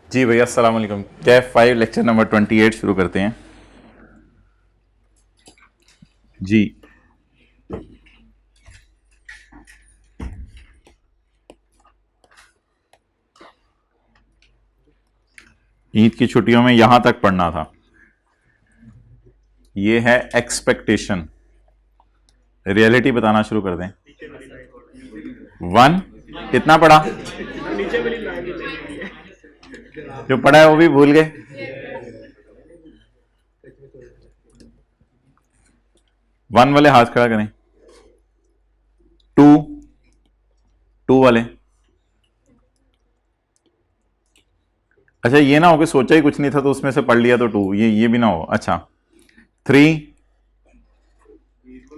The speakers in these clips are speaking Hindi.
जी भैया अस्सलाम वालेकुम। कैफ 5 लेक्चर नंबर 28 शुरू करते हैं जी। ईद की छुट्टियों में यहां तक पढ़ना था। ये है एक्सपेक्टेशन। रियलिटी बताना शुरू कर दें। 1 कितना पढ़ा? जो पढ़ा है वो भी भूल गए। वन वाले हाथ खड़ा करें। 2 2 वाले। अच्छा ये ना हो कि सोचा ही कुछ नहीं था तो उसमें से पढ़ लिया तो 2, ये भी ना हो। अच्छा 3।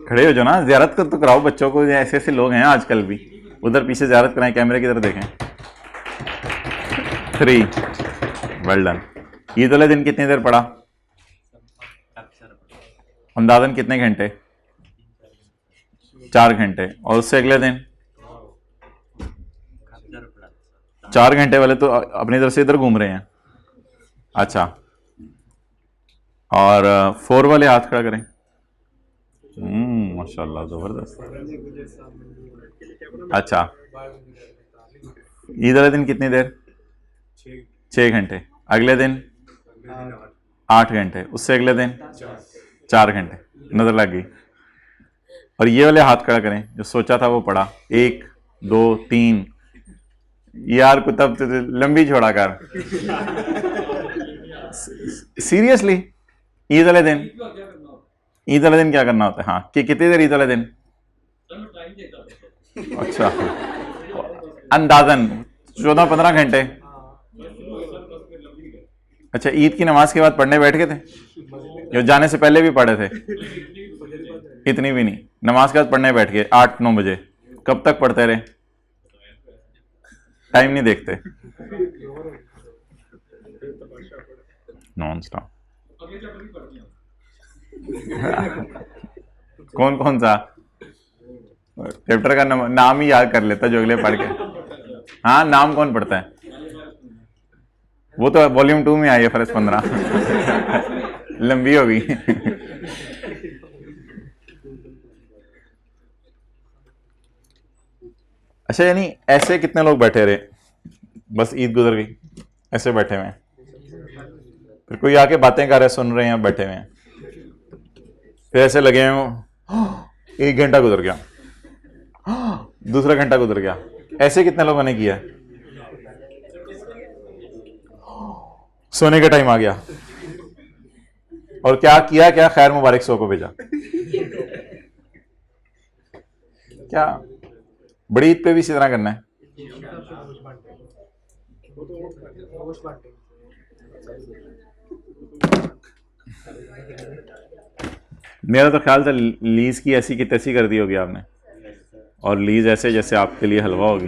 खड़े हो जो ना, ज़ियारत कर तो कराओ बच्चों को। ऐसे ऐसे लोग हैं आजकल भी। उधर पीछे ज़ियारत कराएं, कैमरे की तरफ देखें। 3 वेल डन। ईद वाले दिन कितनी देर पढ़ा? अंदाजन कितने घंटे? 4 घंटे। और उससे अगले दिन 4 घंटे वाले तो अपनी तरफ से इधर घूम रहे हैं। अच्छा और 4 वाले हाथ खड़ा करें। माशाल्लाह जबरदस्त। अच्छा ईद वाले दिन कितनी देर? 6 घंटे। अगले दिन 8 घंटे। उससे अगले दिन 4 घंटे। नजर लग गई। और ये वाले हाथ खड़ा करें जो सोचा था वो पढ़ा। 1 2 3। यार कुतब तो लंबी छोड़ा कर। सीरियसली ईद वाले दिन, ईद वाले दिन क्या करना होता है? हाँ कि कितनी देर ईद वाले दिन? अच्छा अंदाजन 14-15 घंटे। अच्छा ईद की नमाज के बाद पढ़ने बैठ गए थे या जाने से पहले भी पढ़े थे? इतनी भी नहीं। नमाज के बाद पढ़ने बैठ गए 8-9 बजे। कब तक पढ़ते रहे? टाइम नहीं देखते? Non stop. कौन कौन सा चैप्टर का नाम ही याद कर लेता जो अगले पढ़ के। हाँ नाम कौन पढ़ता है? वो तो वॉल्यूम 2 में आई है फर्स्ट 15। लंबी होगी। अच्छा यानी ऐसे कितने लोग बैठे रहे? बस ईद गुजर गई ऐसे बैठे हुए हैं। फिर कोई आके बातें कर रहे, सुन रहे हैं, बैठे हुए हैं। फिर ऐसे लगे हैं 1 घंटा गुजर गया, दूसरा घंटा गुजर गया। ऐसे कितने लोगों ने किया? सोने का टाइम आ गया और क्या किया? क्या खैर मुबारक सो को भेजा। क्या बड़ी ईद पे भी इसी तरह करना है? मेरा तो ख्याल था लीज की ऐसी की तैसी कर दी होगी आपने, और लीज ऐसे जैसे आपके लिए हलवा होगी।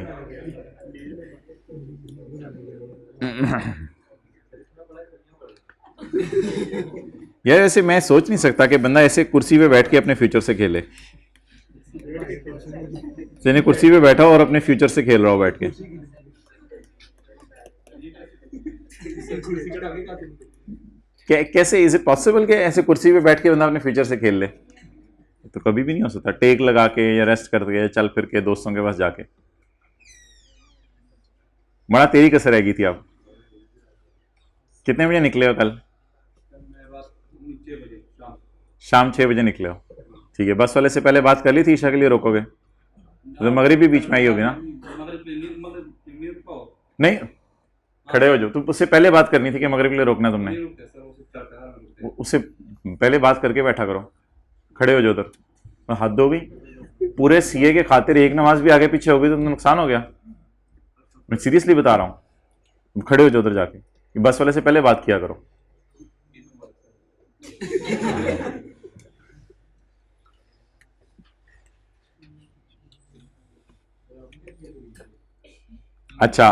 यार ऐसे मैं सोच नहीं सकता कि बंदा ऐसे कुर्सी पे बैठ के अपने फ्यूचर से खेले। यानी कुर्सी पे बैठा हो और अपने फ्यूचर से खेल रहा हो बैठ के। कैसे इज इट पॉसिबल कि ऐसे कुर्सी पे बैठ के बंदा अपने फ्यूचर से खेल ले? तो कभी भी नहीं हो सकता। टेक लगा के या रेस्ट करके या चल फिर के दोस्तों के पास जाके। बड़ा तेरी कसर रहेगी थी आप। कितने बजे निकले हो कल? शाम 6 बजे निकले हो। ठीक है, बस वाले से पहले बात कर ली थी ईशा के लिए रोकोगे? तो मगरिब भी बीच में आई होगी ना? नहीं खड़े हो जाओ। तुम उससे पहले बात करनी थी कि मगरिब के लिए रोकना तुमने। उससे पहले बात करके बैठा करो। खड़े हो जाओ उधर। हद हो गई। पूरे सीए के खातिर एक नमाज भी आगे पीछे होगी तो नुकसान हो गया। मैं सीरियसली बता रहा हूँ। खड़े हो जाओ उधर जाके। बस वाले से पहले बात किया करो। अच्छा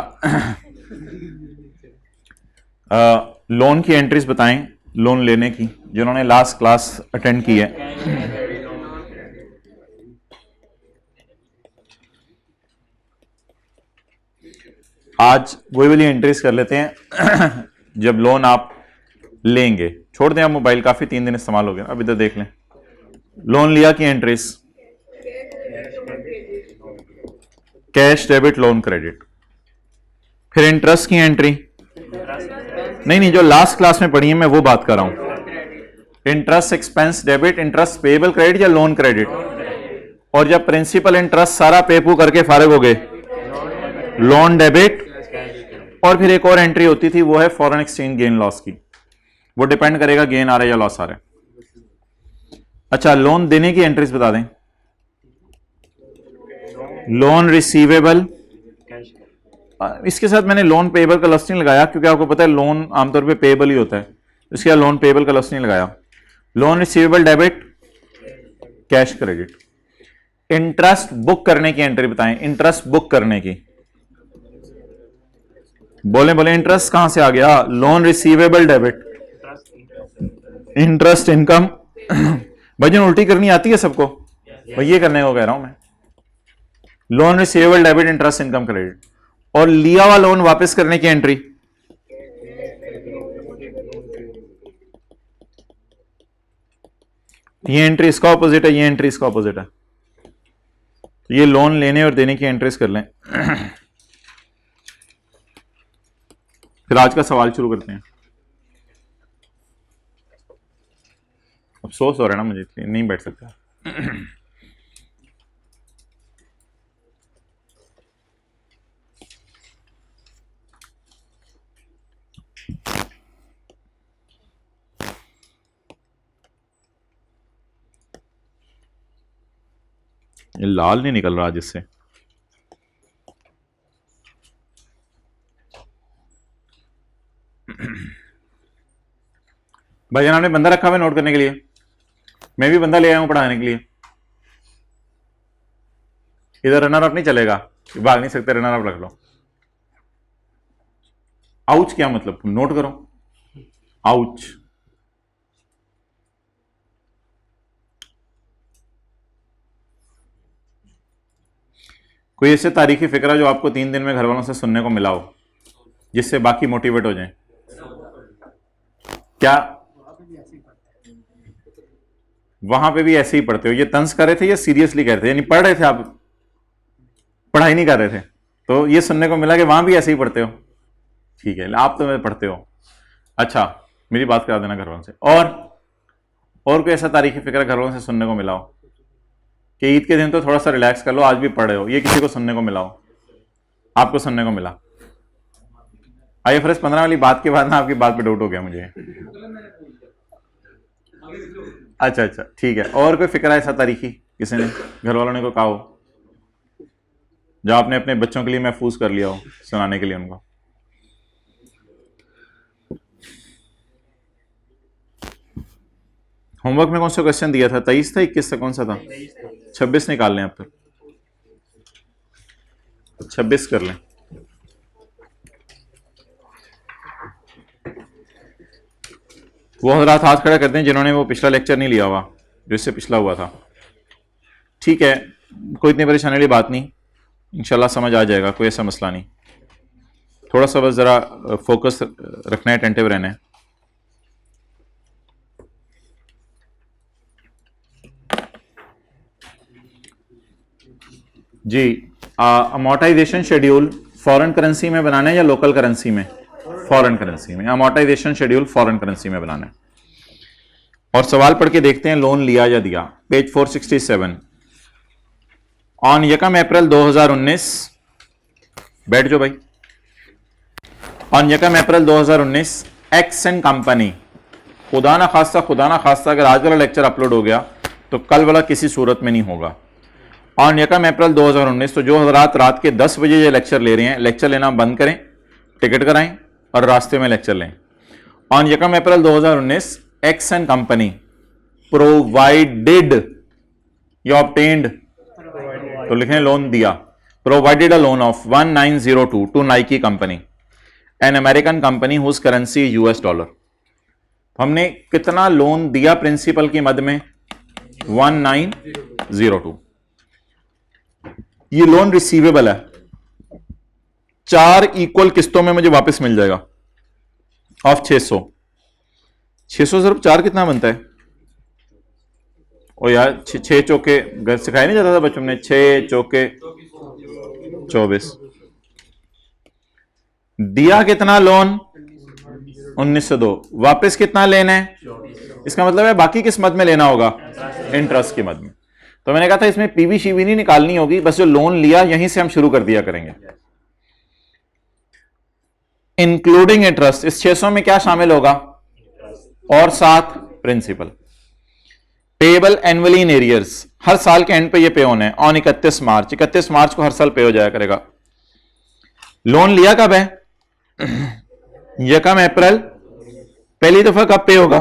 लोन की एंट्रीज बताएं, लोन लेने की, जिन्होंने लास्ट क्लास अटेंड की है। आज वही वाली एंट्रीज कर लेते हैं जब लोन आप लेंगे। छोड़ दें आप मोबाइल, काफी 3 दिन इस्तेमाल हो गया। अब इधर देख लें, लोन लिया की entries, cash, debit, loan, credit. फिर इंटरेस्ट की एंट्री, नहीं, जो लास्ट क्लास में पढ़ी है मैं वो बात कर रहा हूं। Interest expense debit, interest payable credit या लोन क्रेडिट। और जब प्रिंसिपल इंटरेस्ट सारा पेपू करके फारिग हो गए, लोन डेबिट। और फिर एक और एंट्री होती थी, वो है फॉरेन एक्सचेंज गेन लॉस की। वो डिपेंड करेगा गेन आ रहा है या लॉस आ रहा है। अच्छा, लोन देने की एंट्रीज बता दें। लोन रिसीवेबल, इसके साथ मैंने लोन पेएबल का लफ्ज नहीं लगाया क्योंकि आपको पता है लोन आमतौर पे पेएबल ही होता है, इसके लोन पेएबल का लफ्ज नहीं लगाया। Loan receivable debit, cash credit. Interest book करने की एंट्री बताएं। इंटरेस्ट बुक करने की, बोले इंटरेस्ट कहां से आ गया? Loan receivable debit, interest income. भजन उल्टी करनी आती है सबको? भाई ये करने को कह रहा हूं मैं। Loan receivable debit, interest income credit. और लिया हुआ लोन वापस करने की एंट्री, ये एंट्री इसका ऑपोजिट है, ये एंट्री इसका ऑपोजिट है। तो ये लोन लेने और देने की एंट्रीज कर लें। फिर आज का सवाल शुरू करते हैं। अफसोस हो रहा है ना मुझे, इसलिए नहीं बैठ सकता। ये लाल नहीं निकल रहा जिससे। भाई जनाब ने बंदा रखा हुआ नोट करने के लिए, मैं भी बंदा ले आया हूं पढ़ाने के लिए। इधर रनर अप नहीं चलेगा, भाग नहीं सकते, रनर अप रख लो। आउच क्या मतलब, नोट करो। आउच, कोई ऐसे तारीखी फिक्रा जो आपको 3 दिन में घर वालों से सुनने को मिला हो, जिससे बाकी मोटिवेट हो जाएं? क्या वहां पे भी ऐसे ही पढ़ते हो? ये तंज कर रहे थे या सीरियसली कह रहे थे? यानी पढ़ रहे थे आप, पढ़ाई नहीं कर रहे थे? तो ये सुनने को मिला कि वहां भी ऐसे ही पढ़ते हो। ठीक है, आप तो पढ़ते हो। अच्छा, मेरी बात करा देना घर वालों से। और कोई ऐसा तारीखी फिक्र घर वालों से सुनने को मिला हो कि ईद के दिन तो थोड़ा सा रिलैक्स कर लो, आज भी पढ़ रहे हो, ये किसी को सुनने को मिला हो? आपको सुनने को मिला? IFRS 15 वाली बात के बाद ना आपकी बात पे डाउट हो गया मुझे। अच्छा, ठीक है। और कोई फिक्र है ऐसा तारीखी किसी ने घर वालों ने को कहा हो जो आपने अपने बच्चों के लिए महफूज कर लिया हो सुनाने के लिए उनको? होमवर्क में कौन सा क्वेश्चन दिया था? 23 था, 21 था, कौन सा था? 26 निकाल लें आप, फिर 26 कर लें। वो हजरात हाथ खड़ा करते हैं जिन्होंने वो पिछला लेक्चर नहीं लिया हुआ, जो इससे पिछला हुआ था। ठीक है, कोई इतनी परेशानी वाली बात नहीं, इंशाल्लाह समझ आ जाएगा, कोई ऐसा मसला नहीं। थोड़ा सा बस ज़रा फोकस रखना है, अटेंटिव रहना है। जी, अमोर्टाइजेशन शेड्यूल फॉरेन करेंसी में बनाना है या लोकल करेंसी में? फॉरेन करेंसी में। अमोर्टाइजेशन शेड्यूल फॉरेन करेंसी में बनाना है। और सवाल पढ़ के देखते हैं, लोन लिया या दिया। पेज 467। ऑन 1 अप्रैल 2019, बैठ जाओ भाई। ऑन 1 अप्रैल 2019 एक्सन कंपनी, खुदा ना खास्ता अगर आज वाला लेक्चर अपलोड हो गया तो कल वाला किसी सूरत में नहीं होगा। ऑन 1 अप्रैल 2019, तो जो हजरात रात के 10 बजे ये लेक्चर ले रहे हैं, लेक्चर लेना बंद करें, टिकट कराएं और रास्ते में लेक्चर लें। On 1 April 2019 Exxon company provided या ऑब्टेन्ड, तो लिखें लोन दिया, provided a loan of 1902 to Nike company, an American company whose currency US dollar. हमने कितना लोन दिया प्रिंसिपल की मद में? 1902। ये लोन रिसीवेबल है, 4 इक्वल किस्तों में मुझे वापस मिल जाएगा ऑफ 600। 600 सिर्फ 4 कितना बनता है? ओ यार 6 चौके, घर सिखाया नहीं जाता था बच्चों ने, 6 चौके 24। दिया कितना लोन? 1902। वापस कितना लेना है? इसका मतलब है बाकी किस मद में लेना होगा? इंटरेस्ट की मद में। तो मैंने कहा था इसमें पीवी शीवी नहीं निकालनी होगी, बस जो लोन लिया यहीं से हम शुरू कर दिया करेंगे। इंक्लूडिंग इंटरेस्ट, इस 600 में क्या शामिल होगा? और साथ principal. Payable annually in arrears, हर साल के एंड पे ये पे होने हैं ऑन 31 मार्च। 31 मार्च को हर साल पे हो जाया करेगा। लोन लिया कब है? यकम अप्रैल, पहली दफा कब पे होगा?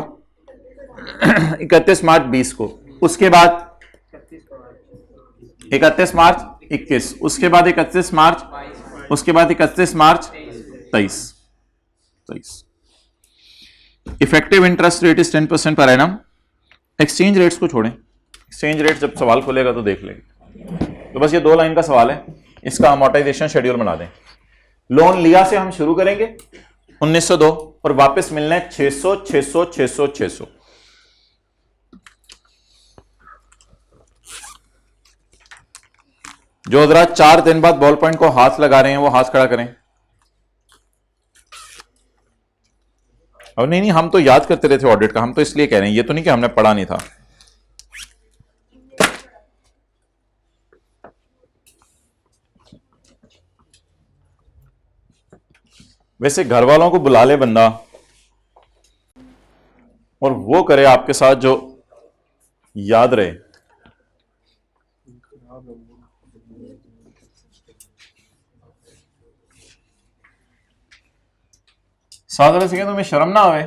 31 मार्च 20 को। उसके बाद 31 मार्च 21, उसके बाद 31 मार्च, उसके बाद 31 मार्च 23। Effective interest rate is 10% per annum. Exchange rates को छोड़ें, एक्सचेंज रेट जब सवाल खोलेगा तो देख लेंगे। तो बस ये 2 लाइन का सवाल है, इसका अमोर्टाइजेशन शेड्यूल बना दें। लोन लिया से हम शुरू करेंगे 1902 और वापस मिलना है 600 600 600 600। जो हजरात 4 दिन बाद बॉल पॉइंट को हाथ लगा रहे हैं वो हाथ खड़ा करें। अब नहीं, हम तो याद करते रहे थे ऑडिट का, हम तो इसलिए कह रहे हैं, ये तो नहीं कि हमने पढ़ा नहीं था। वैसे घर वालों को बुला ले बंदा और वो करे आपके साथ जो याद रहे। साथ रह सके तुम्हें शर्म ना आवे।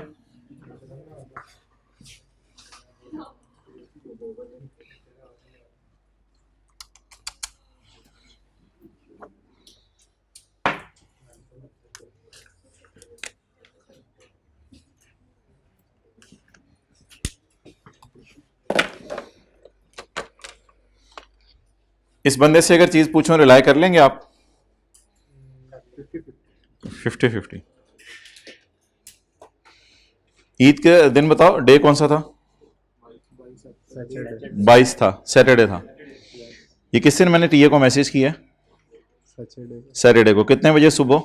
इस बंदे से अगर चीज पूछूं रिलाई कर लेंगे आप? 50-50। ईद के दिन बताओ, डे कौन सा था? 22 था, सैटरडे था। ये किस दिन मैंने टीए को मैसेज किया? सैटरडे को। कितने बजे? सुबह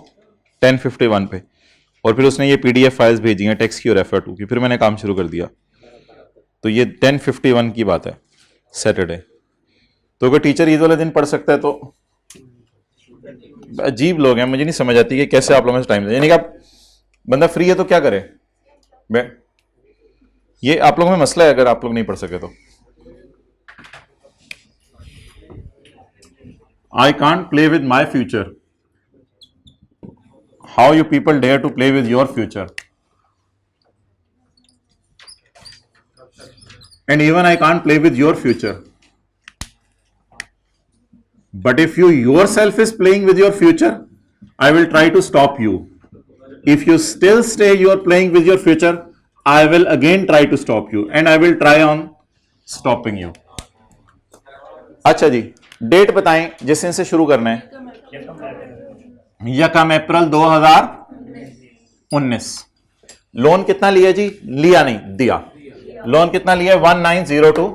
10:51 पे। और फिर उसने ये पीडीएफ फाइल्स भेजी हैं टेक्स्ट की और FR2 की, फिर मैंने काम शुरू कर दिया। तो ये 10:51 की बात है, सैटरडे। तो अगर टीचर ईद वाले दिन पढ़ सकता है तो अजीब लोग हैं, मुझे नहीं समझ आती कि कैसे आप लोगों से टाइम, यानी कि आप बंदा फ्री है तो क्या करे? ये आप लोगों में मसला है अगर आप लोग नहीं पढ़ सके तो। I can't play with my future, how you people dare to play with your future, and even I can't play with your future, but if you yourself is playing with your future, I will try to stop you. If you still stay you are playing with your future, I will again try to stop you and I will try on stopping you. अच्छा जी, डेट बताएं जिस दिन से शुरू करना है। यकम अप्रैल 2019। लोन कितना लिया जी? लिया नहीं, दिया। लोन कितना लिया? $1902,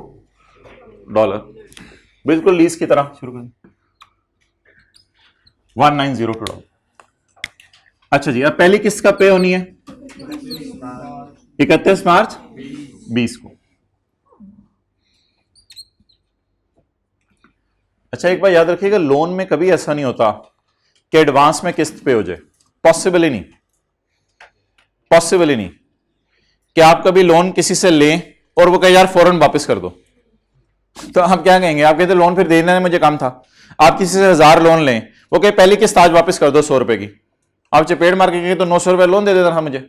बिल्कुल लीज की तरह शुरू करें। $1902। अच्छा जी, अब पहली किस्त का पे होनी है 31 मार्च 20 को। अच्छा एक बार याद रखिएगा, लोन में कभी ऐसा नहीं होता कि एडवांस में किस्त पे हो जाए। पॉसिबल ही नहीं, पॉसिबल ही नहीं कि आप कभी लोन किसी से लें और वो कहे यार फौरन वापस कर दो। तो आप क्या कहेंगे? आप कहते लोन फिर देना मुझे काम था। आप किसी से 1000 लोन लें, वो कहे पहली किस्त आज वापस कर दो 100 रुपए की, आप चपेट मार के तो 900 रुपए लोन दे देता था मुझे।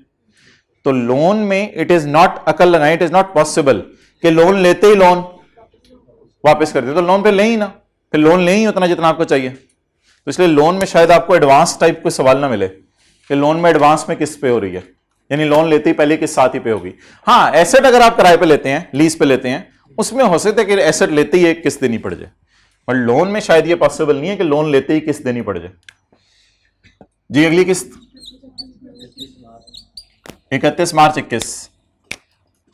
तो लोन में इट इज नॉट, अकल लगाएं, इट इज नॉट पॉसिबल कि लोन लेते ही लोन वापस कर दे। तो लोन पे ले ही ना, फिर लोन ले ही उतना जितना आपको चाहिए। तो इसलिए लोन में शायद आपको एडवांस टाइप कोई सवाल ना मिले कि लोन में एडवांस में किस्त पे हो रही है, यानी लोन लेते ही पहले किस्त साथ ही पे होगी। हाँ, एसेट अगर आप किराए पे लेते हैं, लीज पे लेते हैं, उसमें हो सकता है कि एसेट लेते ही एक किस्त देनी पड़ जाए, पर लोन में शायद ये पॉसिबल नहीं है कि लोन लेते ही किस्त देनी पड़ जाए। जी अगली किस्त 31 मार्च 21,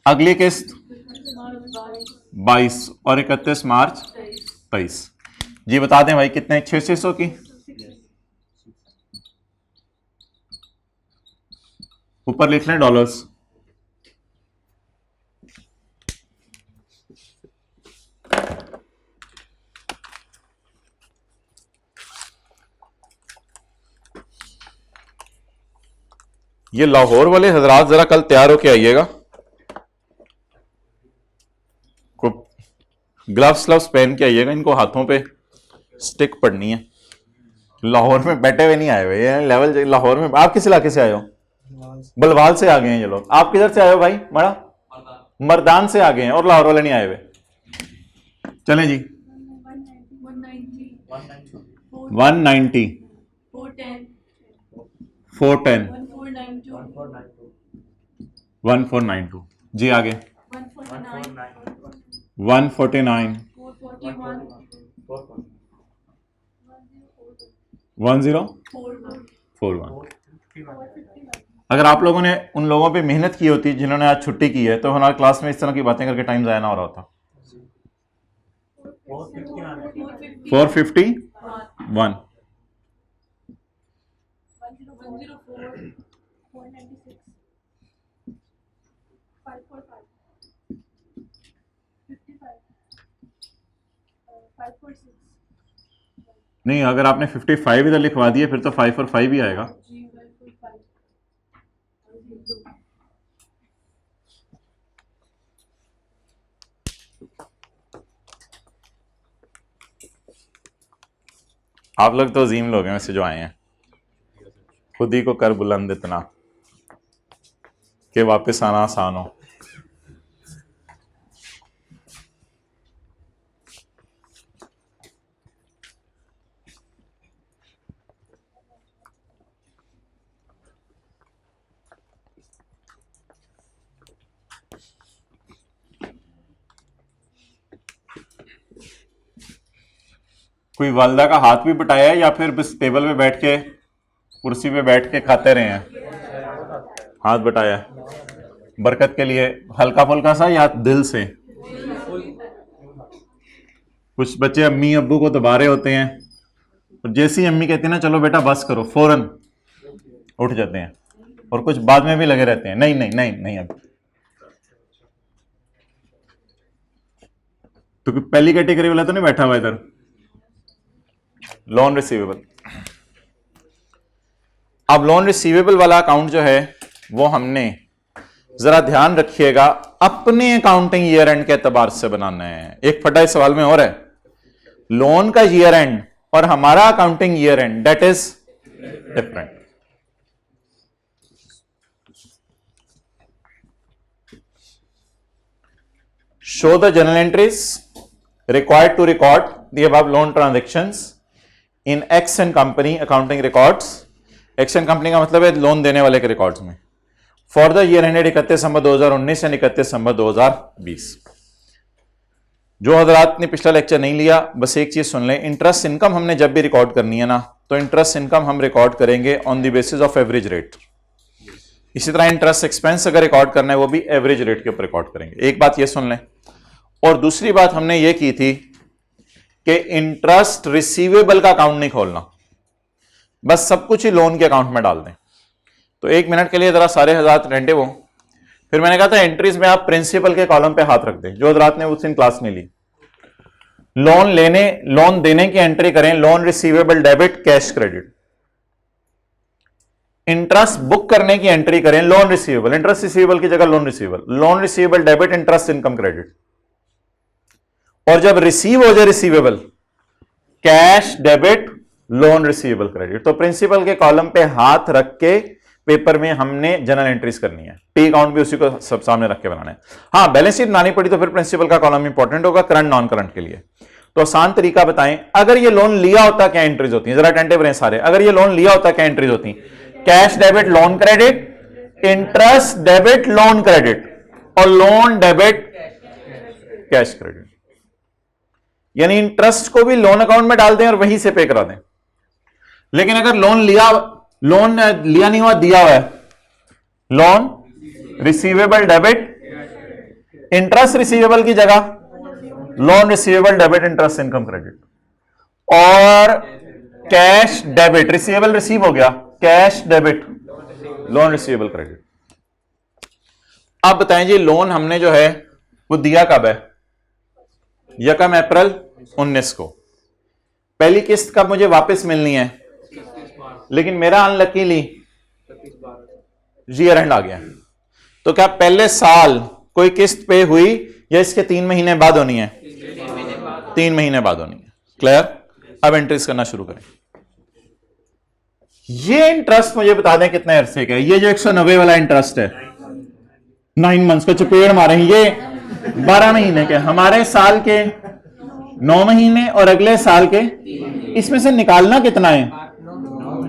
अगली किस्त 22 और 31 मार्च 23। जी बता दें भाई कितने, 600 की, ऊपर लिख लें डॉलर्स। ये लाहौर वाले हजरात जरा कल तैयार होके आइएगा, ग्लव्स व्लव्स पहन के आइएगा, इनको हाथों पे स्टिक पड़नी है। लाहौर में बैठे हुए नहीं आए हुए, ये लेवल लाहौर में। आप किस इलाके से आए हो? बलवाल से आ गए हैं ये लोग। आप किधर से आए हो भाई? मड़ा मर्दान से आ गए हैं और लाहौर वाले नहीं आए हुए। चलें जी 190 410 1492। जी आगे 149 1041। अगर आप लोगों ने उन लोगों पे मेहनत की होती जिन्होंने आज छुट्टी की है तो हमारी क्लास में इस तरह की बातें करके टाइम ज़ाया ना हो रहा होता। 451 नहीं, अगर आपने 55 इधर लिखवा दिए फिर तो 5 और 5 ही आएगा। आप लोग तो अजीम लोग हैं वैसे जो आए हैं, खुद ही को कर बुलंद इतना कि वापस आना आसान हो। कोई वालदा का हाथ भी बटाया है या फिर बस टेबल पे बैठ के कुर्सी पे बैठ के खाते रहे हैं? हाथ बटाया बरकत के लिए, हल्का फुल्का सा या दिल से? कुछ बच्चे अम्मी अब्बू को दबा रहे होते हैं और जैसी अम्मी कहती है ना चलो बेटा बस करो, फौरन उठ जाते हैं और कुछ बाद में भी लगे रहते हैं, नहीं नहीं नहीं नहीं। अब तो पहली कैटेगरी वाला तो नहीं बैठा हुआ इधर? Loan receivable. अब लोन रिसीवेबल वाला अकाउंट जो है वो हमने जरा ध्यान रखिएगा अपने अकाउंटिंग ईयर एंड के एतबार से बनाना है। एक फटा इस सवाल में और है, लोन का ईयर एंड और हमारा accounting year end that is different. Show the journal entries required to record the above loan transactions in X and company accounting records. X and company का मतलब है लोन देने वाले के रिकॉर्ड्स में for the year ended 31 December 2019 and 31 December 2020। जो हजरात ने पिछला लेक्चर नहीं लिया बस एक चीज सुन लें, इंटरेस्ट इनकम हमने जब भी रिकॉर्ड करनी है ना तो इंटरेस्ट इनकम हम रिकॉर्ड करेंगे on the basis of average rate. इसी तरह इंटरेस्ट एक्सपेंस अगर रिकॉर्ड करना है वो भी एवरेज रेट के ऊपर रिकॉर्ड करेंगे। एक बात ये सुन लें। और दूसरी बात हमने ये की थी कि इंटरेस्ट रिसीवेबल का अकाउंट नहीं खोलना, बस सब कुछ ही लोन के अकाउंट में डाल दें। तो एक मिनट के लिए जरा सारे हजरात अटेंटिव हो। फिर मैंने कहा था एंट्रीज में आप प्रिंसिपल के कॉलम पे हाथ रख दें, जो हजरात ने उस दिन क्लास में ली। लोन देने की एंट्री करें loan receivable debit cash credit. Interest book करने की एंट्री करें लोन रिसीवेबल, इंटरेस्ट रिसीवेबल की जगह loan receivable debit interest income credit. और जब रिसीव हो जाए receivable cash debit loan receivable credit. तो प्रिंसिपल के कॉलम पे हाथ रख के पेपर में हमने जनरल एंट्रीज करनी है। पी अकाउंट भी उसी को सब सामने रख के बनाना है। हाँ बैलेंस शीट बनानी पड़ी तो फिर प्रिंसिपल का कॉलम इंपॉर्टेंट होगा करंट नॉन करंट के लिए। तो आसान तरीका बताएं, अगर ये लोन लिया होता क्या एंट्रीज होती हैं? जरा अटेंटिव रहें सारे। अगर ये लोन लिया होता क्या एंट्रीज होती? Cash debit loan credit, interest debit loan credit और लोन डेबिट कैश क्रेडिट। यानी इंटरेस्ट को भी लोन अकाउंट में डाल दें और वहीं से पे करा दें। लेकिन अगर लोन लिया लोन लिया नहीं हुआ, दिया हुआ है, loan receivable debit, interest receivable की जगह loan receivable debit interest income credit, और कैश डेबिट, रिसीवेबल रिसीव हो गया, cash debit loan receivable credit. अब बताएं जी, लोन हमने जो है वो दिया कब है? 1 अप्रैल 19 को। पहली किस्त कब मुझे वापस मिलनी है? लेकिन मेरा अनलकीली ईयर एंड आ गया, तो क्या पहले साल कोई किस्त पे हुई या इसके 3 महीने बाद होनी है? 3 महीने बाद होनी है। क्लियर? अब एंट्रीज करना शुरू करें। ये इंटरेस्ट मुझे बता दें कितने अरसे का है? ये जो 190 वाला इंटरेस्ट है 9 मंथ्स का, चपेड़ मारे, ये 12 महीने के, हमारे साल के 9 महीने और अगले साल के, इसमें से निकालना कितना है?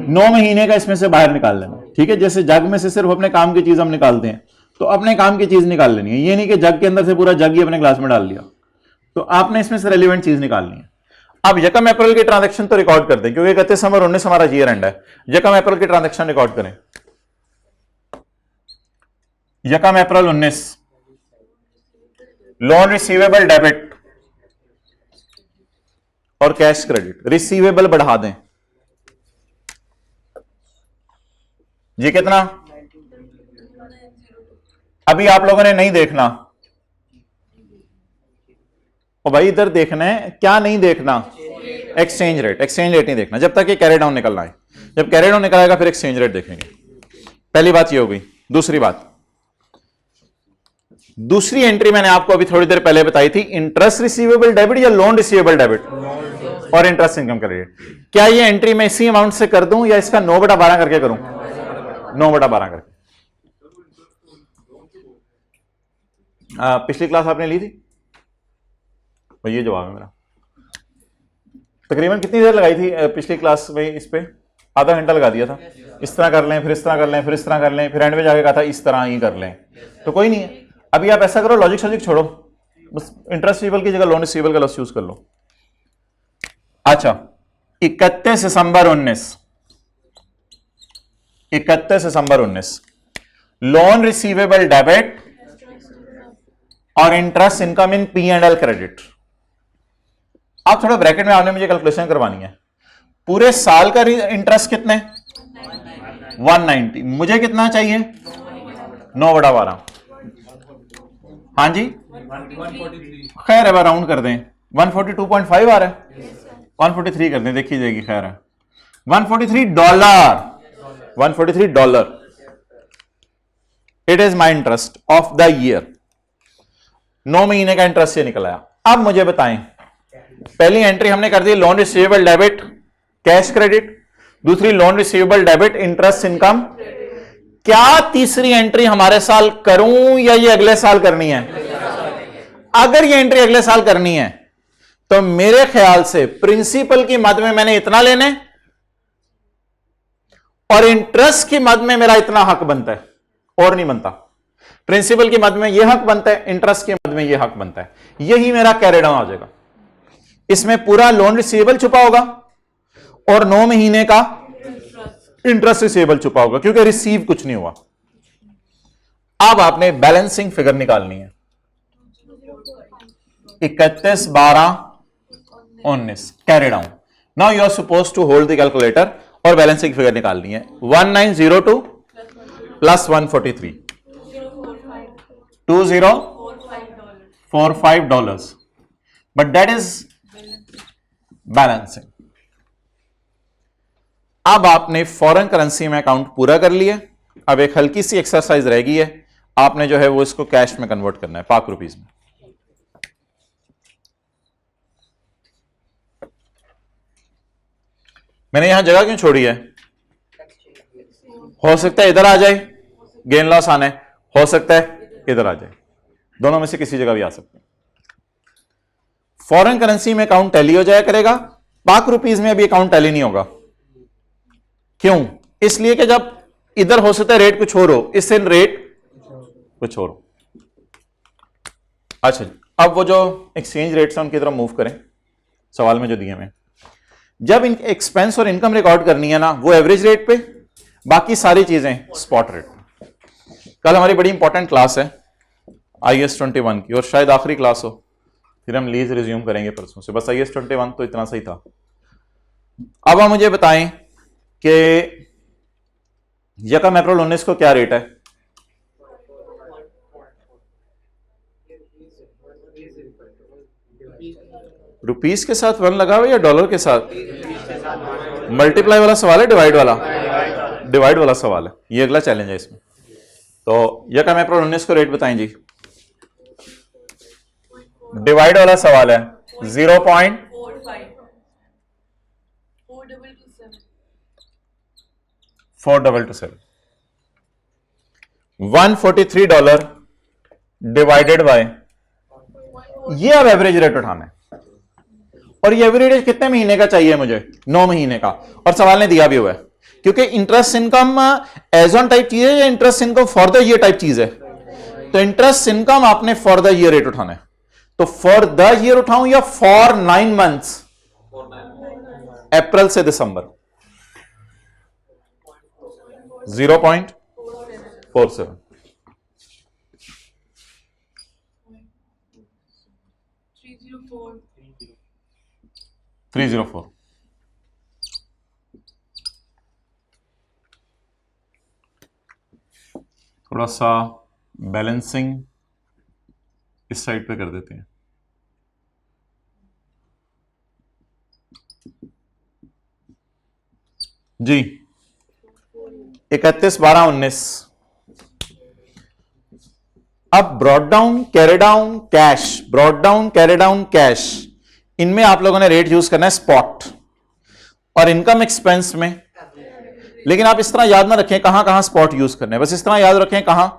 9 महीने का इसमें से बाहर निकाल लेना। ठीक है, जैसे जग में से सिर्फ अपने काम की चीज हम निकालते हैं, तो अपने काम की चीज निकाल लेनी है। ये नहीं कि जग के अंदर से पूरा जग ही अपने ग्लास में डाल लिया, तो आपने इसमें से रेलिवेंट चीज निकालनी है। अब 1 अप्रैल की ट्रांजैक्शन तो रिकॉर्ड कर दें, क्योंकि 31 दिसंबर 19 हमारा ईयर एंड है। 1 अप्रैल की ट्रांजैक्शन रिकॉर्ड करें। 1 अप्रैल 19, लोन रिसीवेबल डेबिट और कैश क्रेडिट। रिसीवेबल बढ़ा दें जी, कितना? अभी आप लोगों ने नहीं देखना, और भाई इधर देखना है, क्या नहीं देखना? Exchange rate. एक्सचेंज रेट नहीं देखना जब तक ये कैरी डाउन निकलना है। जब कैरी डाउन निकल आएगा फिर एक्सचेंज रेट देखेंगे। पहली बात ये हो गई। दूसरी बात, दूसरी एंट्री मैंने आपको अभी थोड़ी देर पहले बताई थी, इंटरेस्ट रिसीवेबल डेबिट या लोन रिसीवेबल डेबिट और इंटरेस्ट इनकम क्रेडिट। क्या ये एंट्री मैं इसी अमाउंट से कर दूं या इसका 9/12 करके करूं? 9/12 करके। पिछली क्लास आपने ली थी भाई? ये जवाब है मेरा। तकरीबन कितनी देर लगाई थी पिछली क्लास में? इस पे आधा घंटा लगा दिया था। इस तरह कर लें, फिर इस तरह कर लें, फिर इस तरह कर लें, फिर एंड में जाके कहा था इस तरह ही कर लें। तो कोई नहीं है, अभी आप ऐसा करो, लॉजिक सॉजिक छोड़ो, बस इंटरेस्ट रिसीवेबल की जगह लोन रिसीवेबल का लॉस यूज कर लो। अच्छा, 31 दिसंबर 19, 31 दिसंबर 19, लोन रिसीवेबल डेबिट और interest income in P&L credit. आप थोड़ा ब्रैकेट में आपने मुझे कैलकुलेशन करवानी है। पूरे साल का इंटरेस्ट कितने? 190। मुझे कितना चाहिए? 9/12। हाँ जी, खैर है, राउंड कर दें, 142.5 आ रहा है, 143 कर दें, देखी जाएगी, खैर है। $143, $143 it is my interest of the year. 9 महीने का इंटरेस्ट ये निकल आया। अब मुझे बताएं, पहली एंट्री हमने कर दी loan receivable debit cash credit, दूसरी loan receivable debit interest income. क्या तीसरी एंट्री हमारे साल करूं या ये अगले साल करनी है? अगर ये एंट्री अगले साल करनी है तो मेरे ख्याल से प्रिंसिपल की मद में मैंने इतना लेने और इंटरेस्ट की मद में मेरा इतना हक बनता है, और नहीं बनता। प्रिंसिपल की मद में यह हक बनता है, इंटरेस्ट की मद में यह हक बनता है। यही मेरा कैरी डाउन आ जाएगा। इसमें पूरा लोन रिसीवेबल छुपा होगा और 9 महीने का इंटरेस्ट रिसीवेबल छुपा होगा, क्योंकि रिसीव कुछ नहीं हुआ। अब आपने बैलेंसिंग फिगर निकालनी है। 31/12/19 carry down. Now you are suppose to hold the calculator और बैलेंसिंग फिगर निकालनी है। 1902 plus 143, $2045, but that is balancing. अब आपने फॉरेन करेंसी में अकाउंट पूरा कर लिया। अब एक हल्की सी एक्सरसाइज रह गई है, आपने जो है वो इसको कैश में कन्वर्ट करना है, पाक रुपीज में। मैंने यहां जगह क्यों छोड़ी है? हो सकता है इधर आ जाए, गेन लॉस आना है, हो सकता है इधर आ जाए, दोनों में से किसी जगह भी आ सकते हैं। फॉरेन करेंसी में अकाउंट टैली हो जाया करेगा, पाक रुपीज में अभी अकाउंट टैली नहीं होगा। क्यों? इसलिए कि जब इधर हो सकता है रेट कुछ और हो, इससे रेट कुछ और हो। अच्छा, अब वो जो एक्सचेंज रेट्स हैं उनकी तरफ मूव करें। सवाल में जो दिए हैं, जब एक्सपेंस और इनकम रिकॉर्ड करनी है ना, वो एवरेज रेट पे बाकी सारी चीजें स्पॉट रेट। कल हमारी बड़ी इंपॉर्टेंट क्लास है IS-21 की, और शायद आखिरी क्लास हो, फिर हम लीज रिज्यूम करेंगे परसों से। बस IS-21 तो इतना सही था। अब आप मुझे बताएं कि यकम अप्रैल 19 को क्या रेट है? रुपीस के साथ 1 लगा हुआ या डॉलर के साथ? मल्टीप्लाई वाला सवाल है, डिवाइड वाला? डिवाइड वाला सवाल है। ये अगला चैलेंज है इसमें। तो यकम अप्रैल 19 को रेट बताएं जी। डिवाइड वाला सवाल है। 0.4227 $143 डिवाइडेड बाय, ये अब एवरेज रेट उठाना है। और ये एवरेज कितने महीने का चाहिए मुझे? 9 महीने का। और सवाल ने दिया भी हुआ है, क्योंकि interest income as on type चीज है या interest income for the year type चीज है? तो इंटरेस्ट इनकम आपने फॉर द ईयर रेट उठाना है। तो फॉर द ईयर उठाऊं या फॉर 9 मंथ्स, अप्रैल से दिसंबर? 0.47 304। थोड़ा सा बैलेंसिंग इस साइड पे कर देते हैं। जी 31/12/19। अब brought down carry down cash, brought down carry down cash, इनमें आप लोगों ने रेट यूज करना है स्पॉट, और इनकम एक्सपेंस में। लेकिन आप इस तरह याद ना रखें कहां कहां स्पॉट यूज करना है, बस इस तरह याद रखें कहां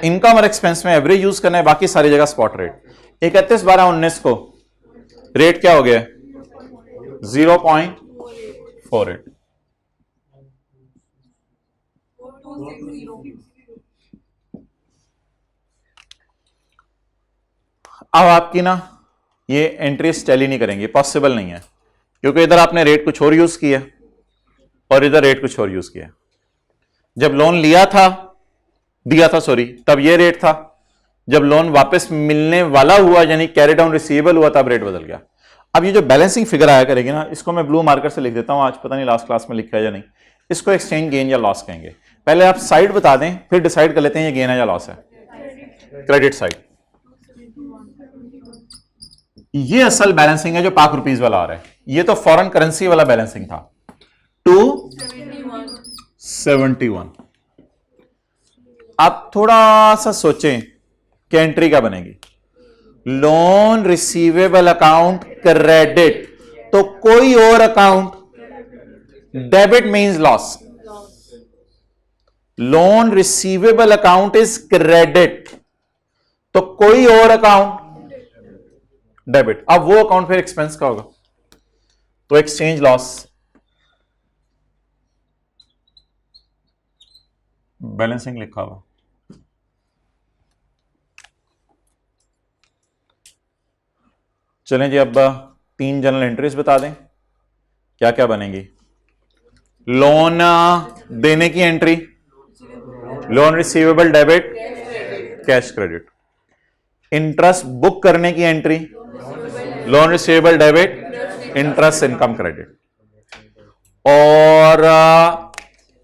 इनकम और एक्सपेंस में एवरेज यूज करना है, बाकी सारी जगह स्पॉट रेट। 31/12/19 को रेट क्या हो गया? 0.48। अब आपकी ना ये एंट्रीज टैली नहीं करेंगे, पॉसिबल नहीं है, क्योंकि इधर आपने रेट कुछ और यूज किया और इधर रेट कुछ और यूज किया। जब लोन दिया था सॉरी, तब ये रेट था। जब लोन वापस मिलने वाला हुआ यानी कैरी डाउन रिसीवेबल हुआ, तब रेट बदल गया। अब ये जो बैलेंसिंग फिगर आया करेगी ना, इसको मैं ब्लू मार्कर से लिख देता हूं, आज पता नहीं लास्ट क्लास में लिखा है या नहीं। इसको एक्सचेंज गेन या लॉस कहेंगे। पहले आप साइड बता दें, फिर डिसाइड कर लेते हैं ये गेन है या लॉस है। क्रेडिट साइड, ये असल बैलेंसिंग है जो पाक रुपीज वाला आ रहा है। ये तो फॉरेन करेंसी वाला बैलेंसिंग था। 271। आप थोड़ा सा सोचें कि एंट्री क्या बनेगी। लोन रिसीवेबल अकाउंट क्रेडिट, तो कोई और account debit means loss. Loan receivable account is credit, तो कोई और अकाउंट डेबिट। अब वो अकाउंट फिर एक्सपेंस का होगा, तो एक्सचेंज लॉस। बैलेंसिंग लिखा हुआ। चलें जी, अब 3 जनरल एंट्रीज बता दें क्या क्या बनेंगी। लोन देने की entry, loan receivable debit, cash credit. Interest book करने की entry, loan receivable debit, interest income credit. और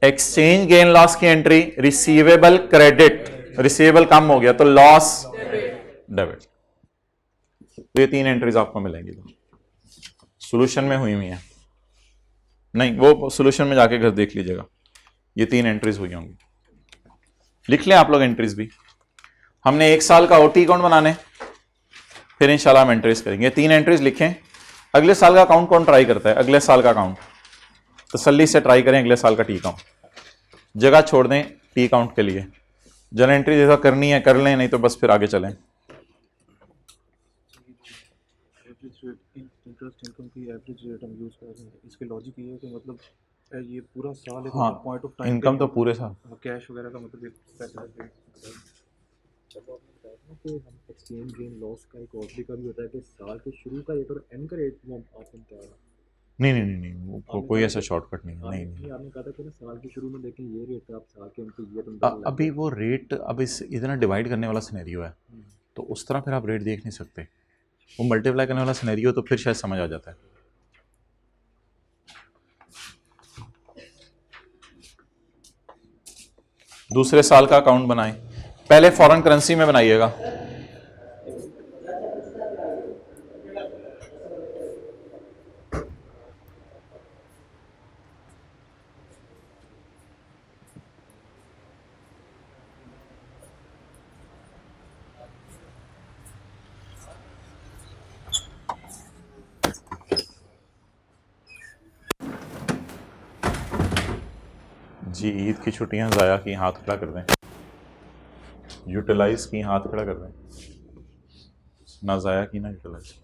एक्सचेंज गेन लॉस की एंट्री, रिसीवेबल क्रेडिट, रिसीवेबल कम हो गया तो लॉस डेबिट। तो ये 3 एंट्रीज आपको मिलेंगी, सॉल्यूशन में हुई है। नहीं, वो सॉल्यूशन में जाके घर देख लीजिएगा, ये 3 एंट्रीज हुई होंगी। लिख लें आप लोग एंट्रीज भी। हमने 1 साल का ओटी अकाउंट बनाने, फिर इंशाल्लाह हम एंट्रीज करेंगे। 3 एंट्रीज लिखें। अगले साल का अकाउंट कौन ट्राई करता है? अगले साल का अकाउंट तसल्ली से ट्राई करें। अगले साल का टी अकाउंट, जगह छोड़ दें टी अकाउंट के लिए। जनरल एंट्री जैसा करनी है कर लें, नहीं तो बस फिर आगे चलें। इंटरेस्ट इनकम की एवरेज रेट हम यूज कर रहे हैं, इसके लॉजिक ये है कि मतलब ये पूरा साल एक हाँ, पॉइंट ऑफ टाइम इनकम तो पूरे साल, कैश वगैरह का मतलब पैसा है। जब आपने बताया ना कि हम एक्सचेंज गेन लॉस का एक और भी कभी होता है कि साल के शुरू का एक और एंड का रेट वो आपने बताया, नहीं नहीं नहीं नहीं, कोई ऐसा शॉर्टकट नहीं है, नहीं नहीं। ये आपने कहा था कि ना साल के शुरू में देखें ये रेट था, आप साल के अंत पे ये अभी वो रेट अब इस इतना डिवाइड करने वाला सिनेरियो है, तो उस तरह फिर आप रेट देख नहीं सकते। वो मल्टीप्लाई करने वाला सिनेरियो तो फिर शायद समझ आ जाता है। दूसरे साल का अकाउंट बनाएं, पहले फॉरेन करेंसी में बनाइएगा। जी ईद की छुट्टियां ज़ाया की, हाथ खड़ा कर दें। यूटिलाइज की, हाथ खड़ा कर दें। ना ज़ाया की ना यूटिलाइज।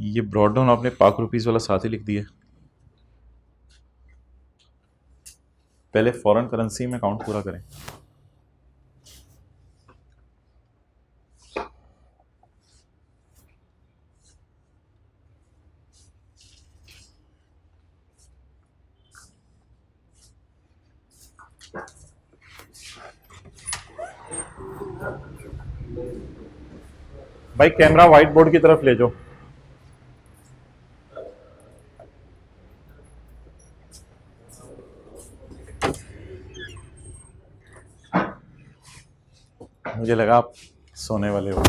ये ब्रॉड डाउन आपने पाक रुपीज़ वाला साथ ही लिख दिया। पहले फॉरेन करेंसी में अकाउंट पूरा करें। भाई कैमरा व्हाइट बोर्ड की तरफ ले जाओ। मुझे लगा आप सोने वाले हो।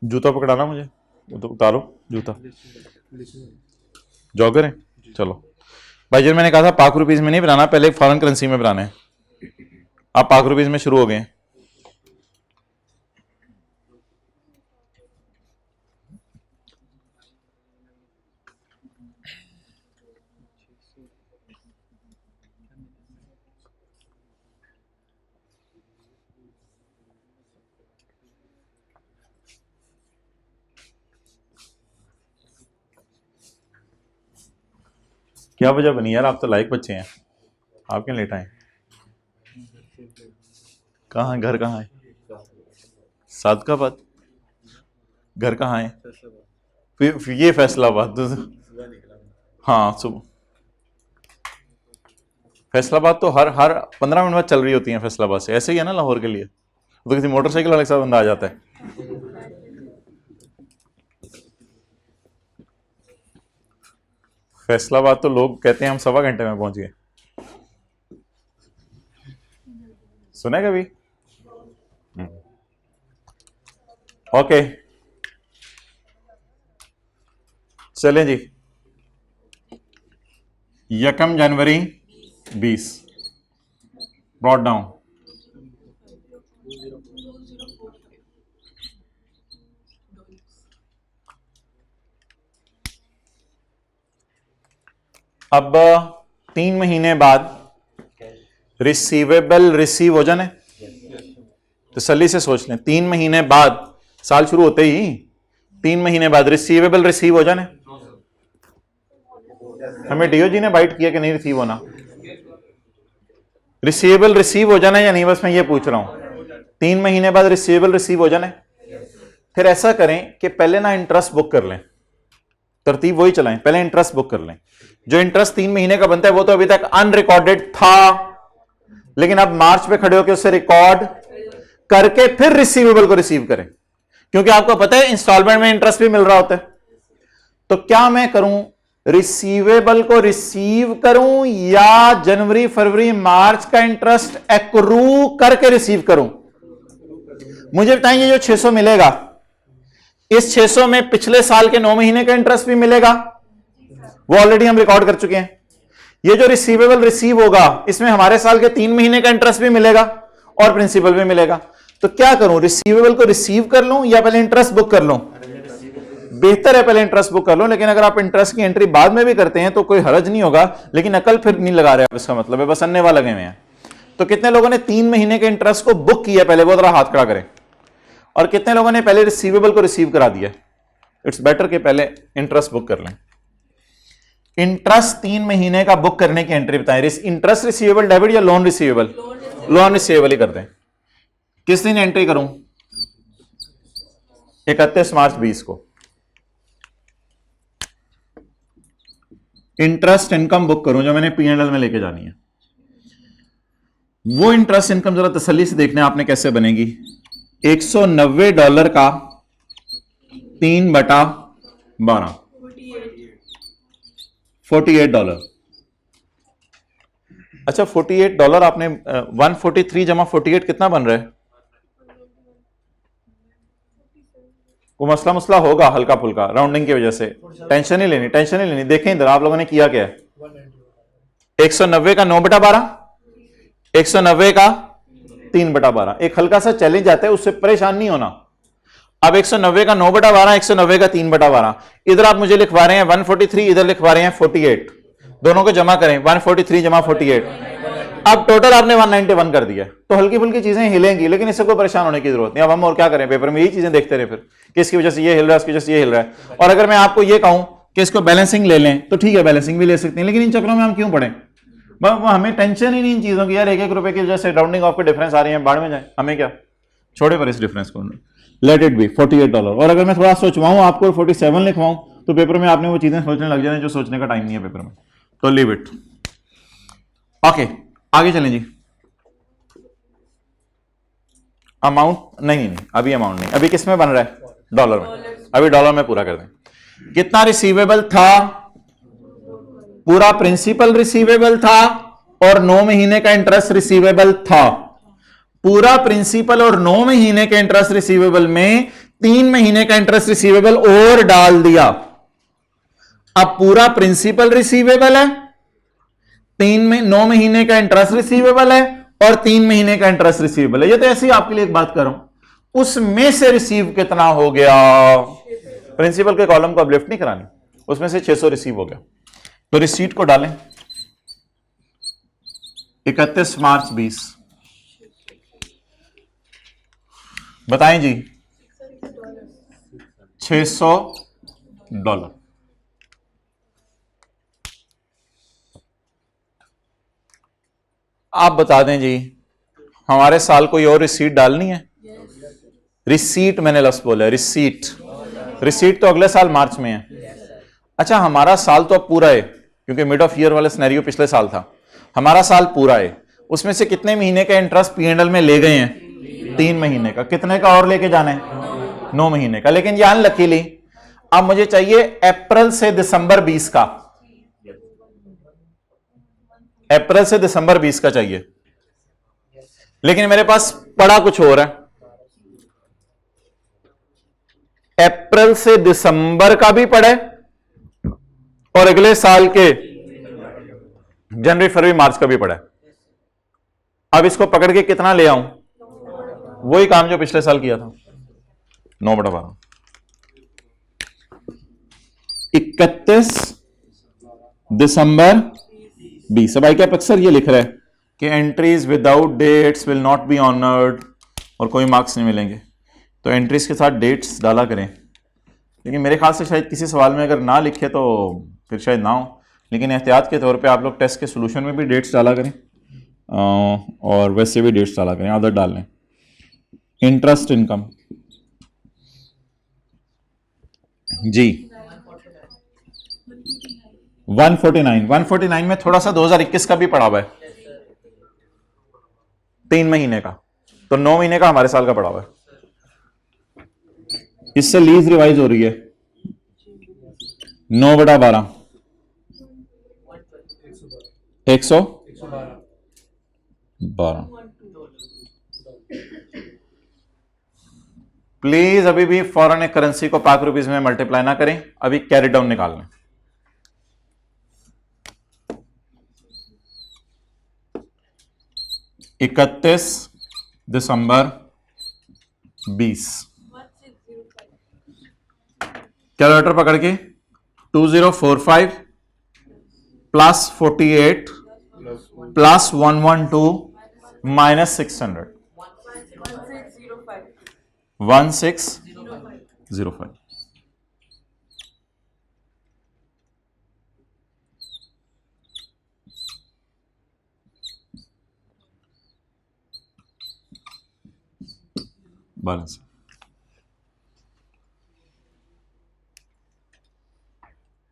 जूता पकड़ाना मुझे, तो उतारो जूता। जॉगर है, चलो भाई। जब मैंने कहा था पाक रुपीज में नहीं बनाना, पहले फॉरेन करेंसी में बनाना है। आप पाक रुपीज में शुरू हो गए। क्या वजह बनी यार, आप तो लायक बच्चे हैं, आप क्यों लेट आए? कहाँ, घर कहाँ है? सादकाबाद। घर कहाँ है? फिर ये फैसलाबाद तो, हाँ सुबह। फैसलाबाद तो हर 15 मिनट बाद चल रही होती है फैसलाबाद से, ऐसे ही है ना लाहौर के लिए। तो किसी मोटरसाइकिल वाले के साथ बंदा आ जाता है। फैसलाबाद तो लोग कहते हैं हम 1.25 घंटे में पहुंच गए। सुना है कभी? ओके चलें जी। 1 जनवरी 20 ब्रॉट डाउन। अब 3 महीने बाद रिसीवेबल रिसीव हो जाने, तसल्ली से सोच लें। 3 महीने बाद, साल शुरू होते ही 3 महीने बाद रिसीवेबल रिसीव हो जाने। हमें डीओजी ने बाइट किया कि नहीं रिसीव होना? रिसीवेबल रिसीव हो जाना या नहीं, बस मैं ये पूछ रहा हूं। 3 महीने बाद रिसीवेबल रिसीव हो जाने। फिर ऐसा करें कि पहले ना इंटरेस्ट बुक कर लें, तरतीब वही चलाएं, पहले इंटरेस्ट बुक कर लें। जो इंटरेस्ट 3 महीने का बनता है वो तो अभी तक अनरिकॉर्डेड था, लेकिन अब मार्च पे खड़े होकर उससे रिकॉर्ड करके फिर रिसीवेबल को रिसीव करें। क्योंकि आपको पता है इंस्टॉलमेंट में इंटरेस्ट भी मिल रहा होता है। तो क्या मैं करूं, रिसीवेबल को रिसीव करूं या जनवरी फरवरी मार्च का इंटरेस्ट एक्रू करके रिसीव करूं? मुझे बताएंगे जो 600 मिलेगा, इस 600 में पिछले साल के 9 महीने का इंटरेस्ट भी मिलेगा, वो ऑलरेडी हम रिकॉर्ड कर चुके हैं। ये जो रिसीवेबल रिसीव होगा इसमें हमारे साल के 3 महीने का इंटरेस्ट भी मिलेगा और प्रिंसिपल भी मिलेगा। तो क्या करूं, रिसीवेबल को रिसीव कर लूं या पहले इंटरेस्ट बुक कर लूं? बेहतर है पहले इंटरेस्ट बुक कर लो, लेकिन अगर आप इंटरेस्ट की एंट्री बाद में भी करते हैं तो कोई हर्ज नहीं होगा, लेकिन अकल फिर नहीं लगा रहे आप, इसका मतलब है बस अन्नेवा लगे हुए हैं। तो कितने लोगों ने 3 महीने के इंटरेस्ट को बुक किया पहले, वो जरा हाथ खड़ा करें। और कितने लोगों ने पहले रिसीवेबल को रिसीव करा दिया? इट्स बेटर कि पहले इंटरेस्ट बुक कर लें। इंटरेस्ट 3 महीने का बुक करने की एंट्री बताएं। इंटरेस्ट रिसीवेबल डेबिट या लोन रिसीवेबल? लोन रिसीवेबल ही कर दें। किस दिन एंट्री करूं? 31 मार्च 20 को। इंटरेस्ट इनकम बुक करूं जो मैंने P&L में लेके जानी है। वो इंटरेस्ट इनकम जरा तसल्ली से देखना आपने कैसे बनेगी। $190 का 3/12 $48। अच्छा $48 आपने 143 जमा 48 कितना बन रहा है? वो मसला होगा हल्का फुल्का राउंडिंग की वजह से, टेंशन नहीं लेनी, टेंशन नहीं लेनी। देखें इधर आप लोगों ने किया क्या है। 190 का 9/12, 190 का 3/12। एक हल्का सा चैलेंज आता है, उससे परेशान नहीं होना। अब 190 का 9/12, 190 का 3/12। इधर आप मुझे लिखवा रहे हैं 143, इधर लिखवा रहे हैं 48। दोनों को जमा करें, 143 जमा 48। अब टोटल आपने 191 कर दिया। तो हल्की फुल्की चीजें हिलेंगी, लेकिन इससे कोई परेशान होने की जरूरत नहीं। अब हम और क्या करें, पेपर में यही चीजें देखते रहे फिर किसकी वजह से ये हिल रहा है, उसकी वजह से ये हिल रहा है। और अगर मैं आपको ये कहूं कि इसको बैलेंसिंग ले लें तो ठीक है, बैलेंसिंग भी ले सकते हैं, लेकिन इन चक्रों में हम क्यों पड़े? हमें टेंशन ही नहीं इन चीजों की यार, 1-1 रुपए की वजह से राउंडिंग ऑफ के डिफरेंस आ रही है, बाढ़ में जाए, हमें क्या, छोड़े पर इस डिफरेंस को, लेट इट बी $48। और अगर मैं थोड़ा सोचवाऊं आपको 47 लिखवाऊं तो पेपर में आपने वो चीजें सोचने लग जाए जो सोचने का टाइम नहीं है पेपर में, तो लीव इट। ओके आगे चलें जी। अमाउंट नहीं, अभी अमाउंट नहीं, अभी किस में बन रहा है? डॉलर में। अभी डॉलर में पूरा कर दें। कितना रिसीवेबल था? पूरा प्रिंसिपल रिसीवेबल था और 9 महीने का इंटरेस्ट रिसीवेबल था। पूरा प्रिंसिपल और 9 महीने के इंटरेस्ट रिसीवेबल में 3 महीने का इंटरेस्ट रिसीवेबल और डाल दिया। अब पूरा प्रिंसिपल रिसीवेबल है, 9 महीने का इंटरेस्ट रिसीवेबल है और 3 महीने का इंटरेस्ट रिसीवेबल है। ये तो ऐसे ही आपके लिए एक बात कर रहा हूं। उसमें से रिसीव कितना हो गया? प्रिंसिपल के कॉलम को अब लिफ्ट नहीं करानी, उसमें से 600 रिसीव हो गया। तो रिसीट को डालें 31 मार्च 20। बताएं जी। $600। आप बता दें जी, हमारे साल कोई और रिसीट डालनी है? रिसीट मैंने लफ्ज बोला है, रिसीट। रिसीट तो अगले साल मार्च में है। अच्छा हमारा साल तो अब पूरा है, क्योंकि मिड ऑफ ईयर वाला सिनेरियो पिछले साल था। हमारा साल पूरा है, उसमें से कितने महीने का इंटरेस्ट P&L में ले गए हैं? 3 महीने का। कितने का और लेके जाना है? 9 महीने का। लेकिन ये अनलकीली अब मुझे चाहिए अप्रैल से दिसंबर 20 का। अप्रैल से दिसंबर 20 का चाहिए, लेकिन मेरे पास पड़ा कुछ और है। अप्रैल से दिसंबर का भी पड़ा है और अगले साल के जनवरी फरवरी मार्च का भी पड़ा है। अब इसको पकड़ के कितना ले आऊं? वही काम जो पिछले साल किया था, 9/12। 31 दिसंबर 20। अब आई कैप अक्सर ये लिख रहा है कि entries without dates will not be honoured और कोई मार्क्स नहीं मिलेंगे, तो एंट्रीज के साथ डेट्स डाला करें। लेकिन मेरे ख्याल से शायद किसी सवाल में अगर ना लिखे तो फिर शायद ना हो, लेकिन एहतियात के तौर पे आप लोग टेस्ट के सोल्यूशन में भी डेट्स डाला करें और वैसे भी डेट्स डाला करें, आदत डाल लें। इंटरेस्ट इनकम जी 149 में थोड़ा सा 2021 का भी पड़ा हुआ है, 3 महीने का, तो 9 महीने का हमारे साल का पड़ा हुआ है। इससे लीज रिवाइज हो रही है 9/12 112। प्लीज अभी भी फॉरेन करेंसी को पाक रुपीज में मल्टीप्लाई ना करें, अभी कैरी डाउन निकाल लें। 31 दिसंबर 20, कैलकुलेटर पकड़ के 2045 plus 48 plus 112 minus 600 1605। Balance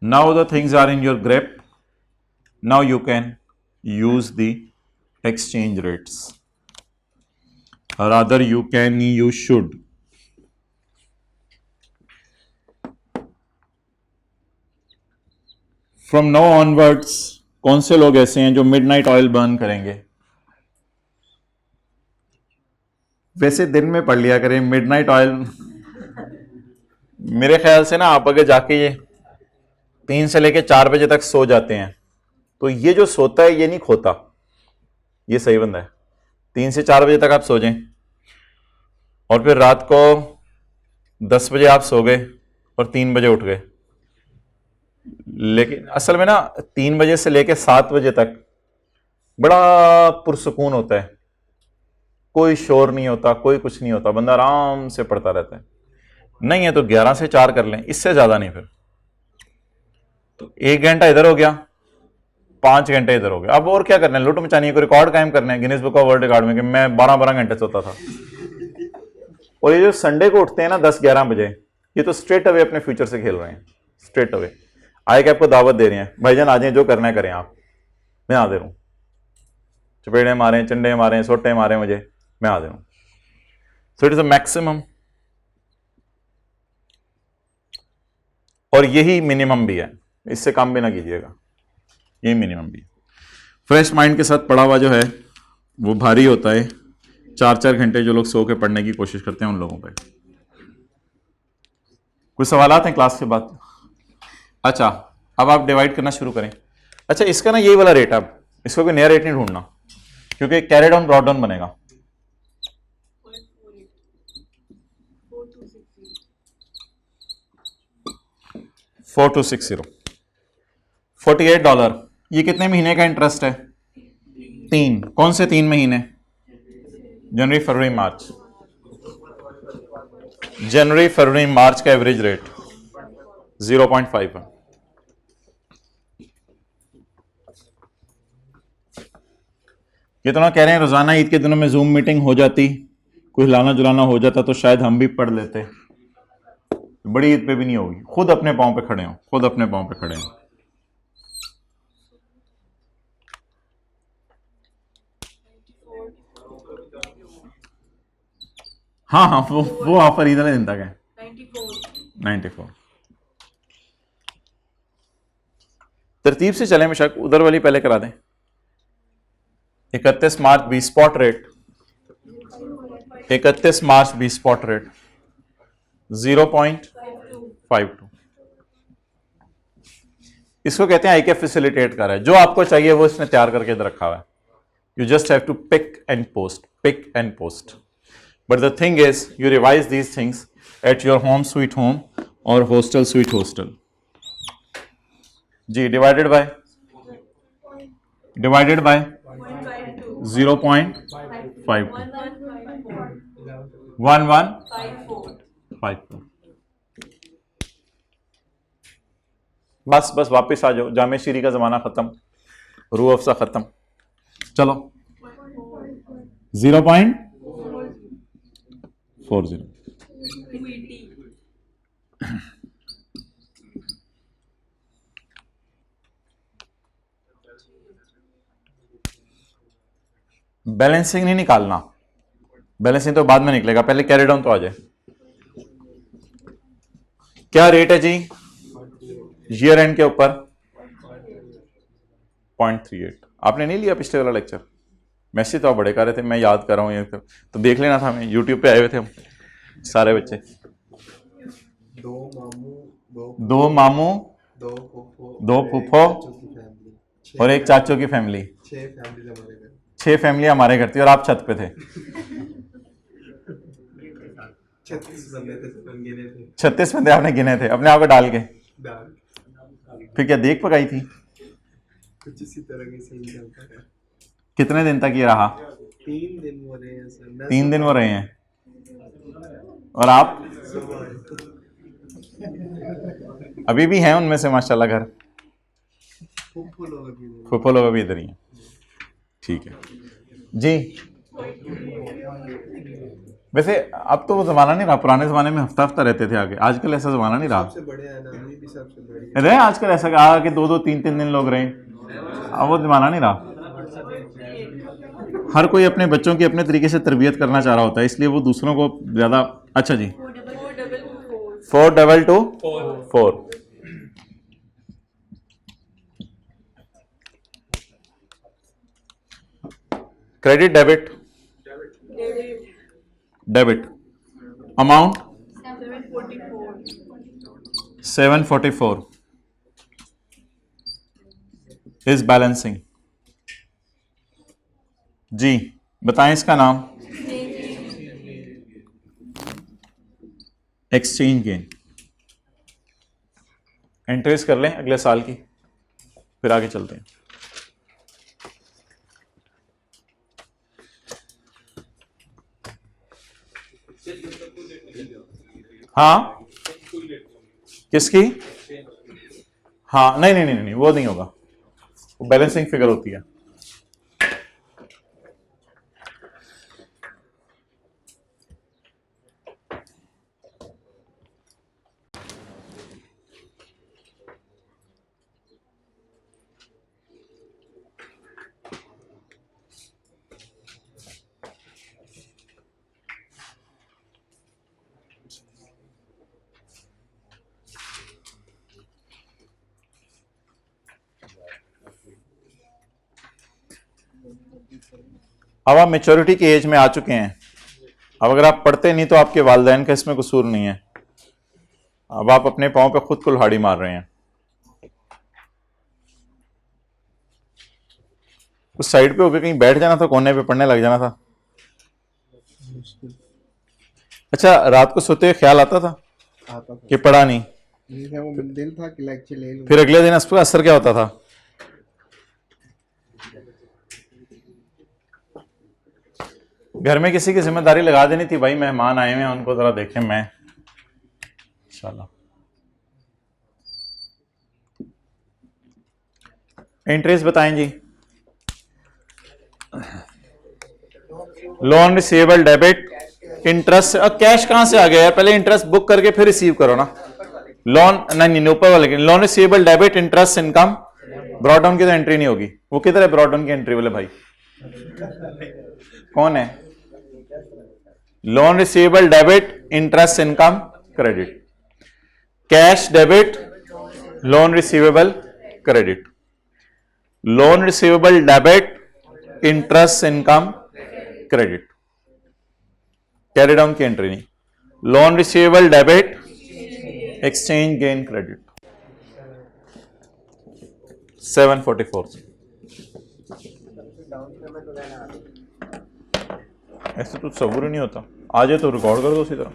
now the things are in your grip. Now you can use the exchange rates, rather you should. From now onwards कौन से लोग ऐसे हैं जो मिडनाइट ऑयल बर्न करेंगे? वैसे दिन में पढ़ लिया करें मिडनाइट ऑयल। मेरे ख्याल से ना आप अगर जाके ये 3 से लेके 4 बजे तक सो जाते हैं तो ये जो सोता है ये नहीं खोता, ये सही बंदा है। 3 से 4 बजे तक आप सो जाएं और फिर रात को 10 बजे आप सो गए और 3 बजे उठ गए। लेकिन असल में ना 3 बजे से लेके 7 बजे तक बड़ा पुरसुकून होता है, कोई शोर नहीं होता, कोई कुछ नहीं होता, बंदा आराम से पढ़ता रहता है। नहीं है तो 11 से 4 कर लें, इससे ज्यादा नहीं। फिर तो 1 घंटा इधर हो गया, 5 घंटे इधर हो गया। अब और क्या करना है? लूट मचानी है, कोई रिकॉर्ड कायम करना है Guinness book of world record में कि मैं 12-12 घंटे सोता था। और ये जो संडे को उठते हैं ना 10-11 बजे, ये तो स्ट्रेट अवे अपने फ्यूचर से खेल रहे हैं। स्ट्रेट अवे आए कि आपको दावत दे रहे हैं, भाईजान आ जाए, जो करना है करें आप, मैं आ दे रहा हूं। चपेड़े मारे, चंडे मारे, सोटे मारे, मुझे मैं आ दे रहा हूं। So it is a maximum और यही मिनिमम भी है, इससे कम भी ना कीजिएगा, ये मिनिमम भी। फ्रेश माइंड के साथ पढ़ा हुआ जो है वो भारी होता है। 4-4 घंटे जो लोग सो के पढ़ने की कोशिश करते हैं उन लोगों पे। कुछ सवालात हैं क्लास के बाद? अच्छा, अब आप डिवाइड करना शुरू करें। अच्छा, इसका ना यही वाला रेट, अब इसको कोई नया रेट नहीं ढूंढना क्योंकि कैरी डाउन ब्रॉड डाउन बनेगा। 4260, $48। ये कितने महीने का इंटरेस्ट है? 3। कौन से 3 महीने? जनवरी, फरवरी, मार्च। जनवरी, फरवरी, मार्च का एवरेज रेट 0.5 है। ये तो ना कह रहे हैं रोजाना ईद के दिनों में जूम मीटिंग हो जाती, कुछ लाना जुलाना हो जाता तो शायद हम भी पढ़ लेते। बड़ी ईद पे भी नहीं होगी। खुद अपने पांव पे खड़े हो, खुद अपने पांव पे खड़े हो। हाँ हाँ, वो ऑफर ईद वाले दिन तक है। 94। तरतीब से चले, बेशक उधर वाली पहले करा दें। 31 मार्च 20 स्पॉट रेट, 31 मार्च 20 स्पॉट रेट 0.52। इसको कहते हैं आईके फैसिलिटेट कर रहा है। जो आपको चाहिए वो इसने तैयार करके इधर रखा हुआ है। You just have to pick and post, pick and post. But the thing is you revise these things at your home sweet home और हॉस्टल स्वीट हॉस्टल। जी, डिवाइडेड बाय 0.52 1154। बस वापस आ जाओ। जामे शीरी का जमाना खत्म, रूह अफ़ज़ा खत्म। चलो 0.40। बैलेंसिंग नहीं निकालना, बैलेंसिंग तो बाद में निकलेगा, पहले कैरी डाउन तो आ जाए। क्या रेट है जी ईयर एंड के ऊपर? 0.38। आपने नहीं लिया पिछले वाला लेक्चर? मैसेज तो आप बड़े कर रहे थे, मैं याद कर रहा हूँ ये तो देख लेना था, हमें यूट्यूब पे आए हुए थे हम सारे बच्चे। दो मामू दो मामू, दो फूफो दो फूफो और एक चाचू की फैमिली। 6 फैमिली हमारे घर थी और आप छत पे थे। 36 बंदे थे, सब गिने थे 36 बंदे आपने गिने थे अपने आप को डाल के। दाल। फिर क्या देख पकाई थी? कुछ इसी तरह की सीन चलता है। कितने दिन तक ये रहा? 3 दिन हो रहे हैं सर। मैं 3 दिन हो रहे हैं। और आप अभी भी हैं उनमें से माशाल्लाह घर? फूफो लोग अभी नहीं। फुफो लोग अभी इधर ही हैं। ठीक है जी। वैसे अब तो वो जमाना नहीं रहा, पुराने जमाने में हफ्ता हफ्ता रहते थे आगे, आजकल ऐसा जमाना नहीं रहा। सबसे बड़े हैं ना, अभी भी सबसे बड़ी रहे आजकल ऐसा कहा कि 2-2 3-3 दिन लोग रहे, अब वो जमाना नहीं रहा। हर कोई अपने बच्चों की अपने तरीके से तरबियत करना चाह रहा होता है, इसलिए वो दूसरों को ज्यादा। अच्छा जी 4224। Credit debit? Debit. Amount 744 is balancing. जी बताएं इसका नाम। Exchange gain. एंट्रीज कर लें अगले साल की, फिर आगे चलते हैं। हाँ किसकी? हाँ नहीं नहीं नहीं नहीं वो नहीं होगा, वो बैलेंसिंग फिगर होती है। अब आप मेच्योरिटी की एज में आ चुके हैं। अब अगर आप पढ़ते नहीं तो आपके वालिदैन का इसमें कसूर नहीं है। अब आप अपने पांव पे खुद कुल्हाड़ी मार रहे हैं। उस साइड पे होकर कहीं बैठ जाना था, कोने पे पढ़ने लग जाना था। अच्छा रात को सोते हुए ख्याल आता था कि पढ़ा नहीं? वो दिल था कि लेक्चर ले लूं। फिर अगले दिन इस पर असर क्या होता था? घर में किसी की जिम्मेदारी लगा देनी थी, भाई मेहमान आए हुए हैं उनको जरा देखें, मैं इंशाल्लाह। इंटरेस्ट बताएं जी। Loan receivable debit interest. Cash कहां से आ गया है? पहले इंटरेस्ट बुक करके फिर रिसीव करो ना। लोन नहीं ऊपर वाले loan receivable debit interest income. Brought down की तो एंट्री नहीं होगी। वो किधर है ब्रॉड डाउन की एंट्री वाले भाई? कौन है? Loan receivable debit interest income credit. Cash debit loan receivable credit. Loan receivable debit interest income credit. Carry down की एंट्री नहीं। Loan receivable debit exchange gain credit. 744। ऐसे तो सब्र नहीं होता। आ जाए तो रिकॉर्ड कर दो उसी तरह।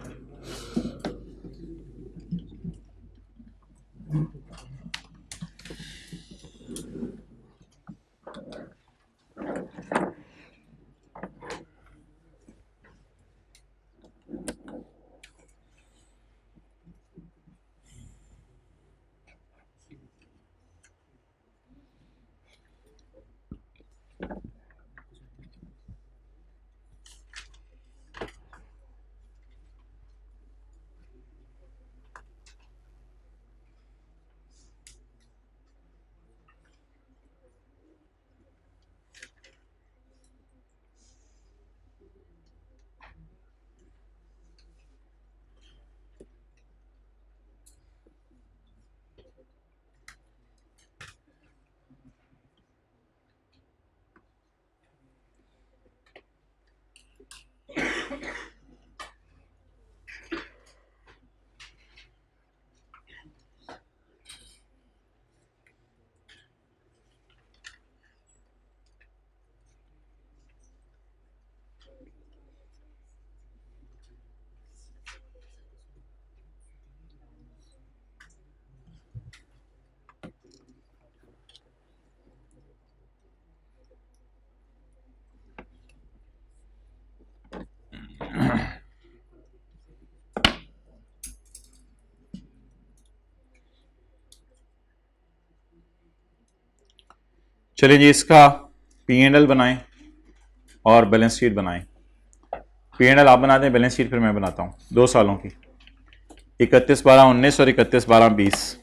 चलिए जी, इसका P&L बनाएं और बैलेंस शीट बनाएं। P&L आप बनाते हैं, बैलेंस शीट फिर मैं बनाता हूं। 2 सालों की, 31/12/19 और 31/12/20।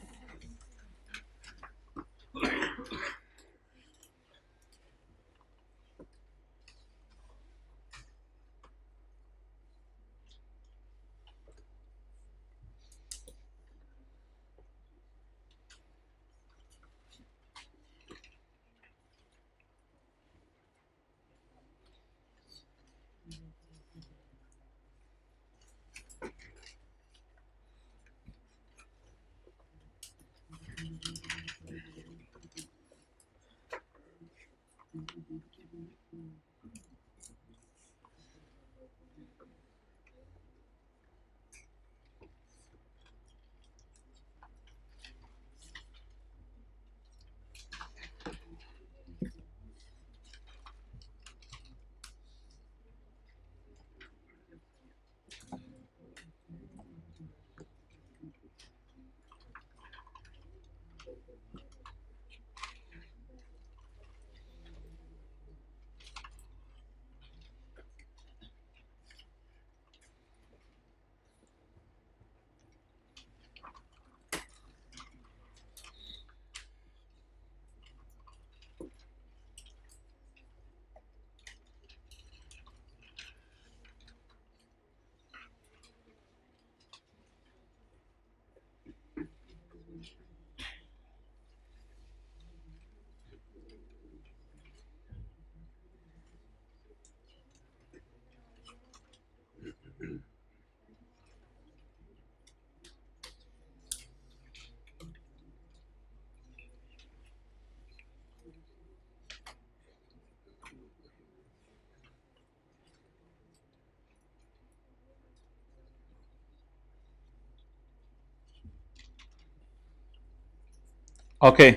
ओके,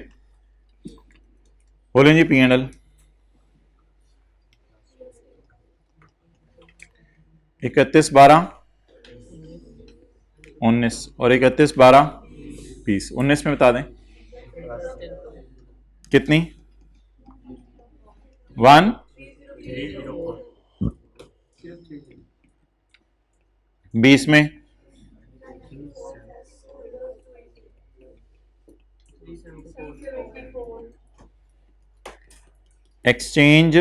बोलें जी P&L 31/12/19 और 31/12/20। 19 में बता दें कितनी? 1 20 में एक्सचेंज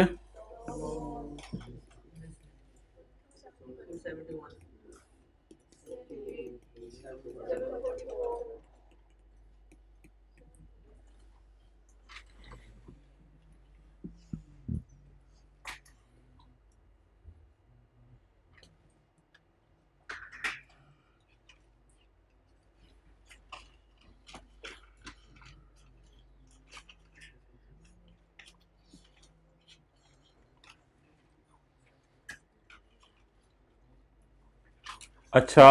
अच्छा।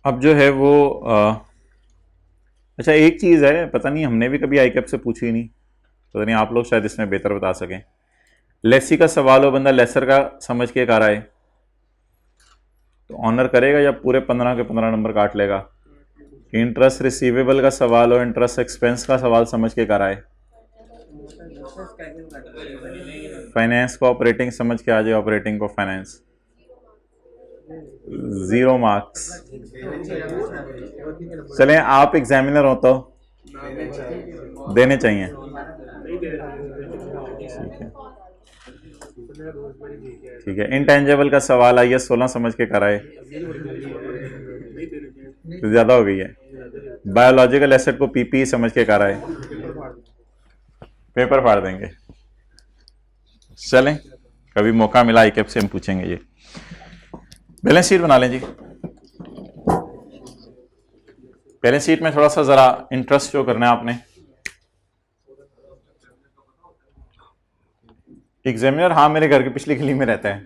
अब जो है वो अच्छा, एक चीज़ है, पता नहीं हमने भी कभी आईकैप से पूछी नहीं, पता नहीं आप लोग शायद इसमें बेहतर बता सकें। लेसी का सवाल हो, बंदा लेसर का समझ के कर आए तो ऑनर करेगा या पूरे 15 के 15 नंबर काट लेगा? इंटरेस्ट रिसीवेबल का सवाल हो, इंटरेस्ट एक्सपेंस का सवाल समझ के कर आए, फाइनेंस को ऑपरेटिंग समझ के आ जाए, ऑपरेटिंग को फाइनेंस, 0 मार्क्स। चलें, आप एग्जामिनर हो तो देने चाहिए। ठीक है, इंटेंजेबल का सवाल आइए 16 समझ के कराए तो ज़्यादा हो गई है। बायोलॉजिकल एसेट को पीपी समझ के कराए, पेपर फाड़ देंगे। चलें, कभी मौका मिला ICAP से हम पूछेंगे ये। बैलेंस शीट बना लें जी। बैलेंस शीट में थोड़ा सा जरा इंटरेस्ट शो करना है आपने। एग्जामिनर हाँ मेरे घर की पिछली गली में रहता है।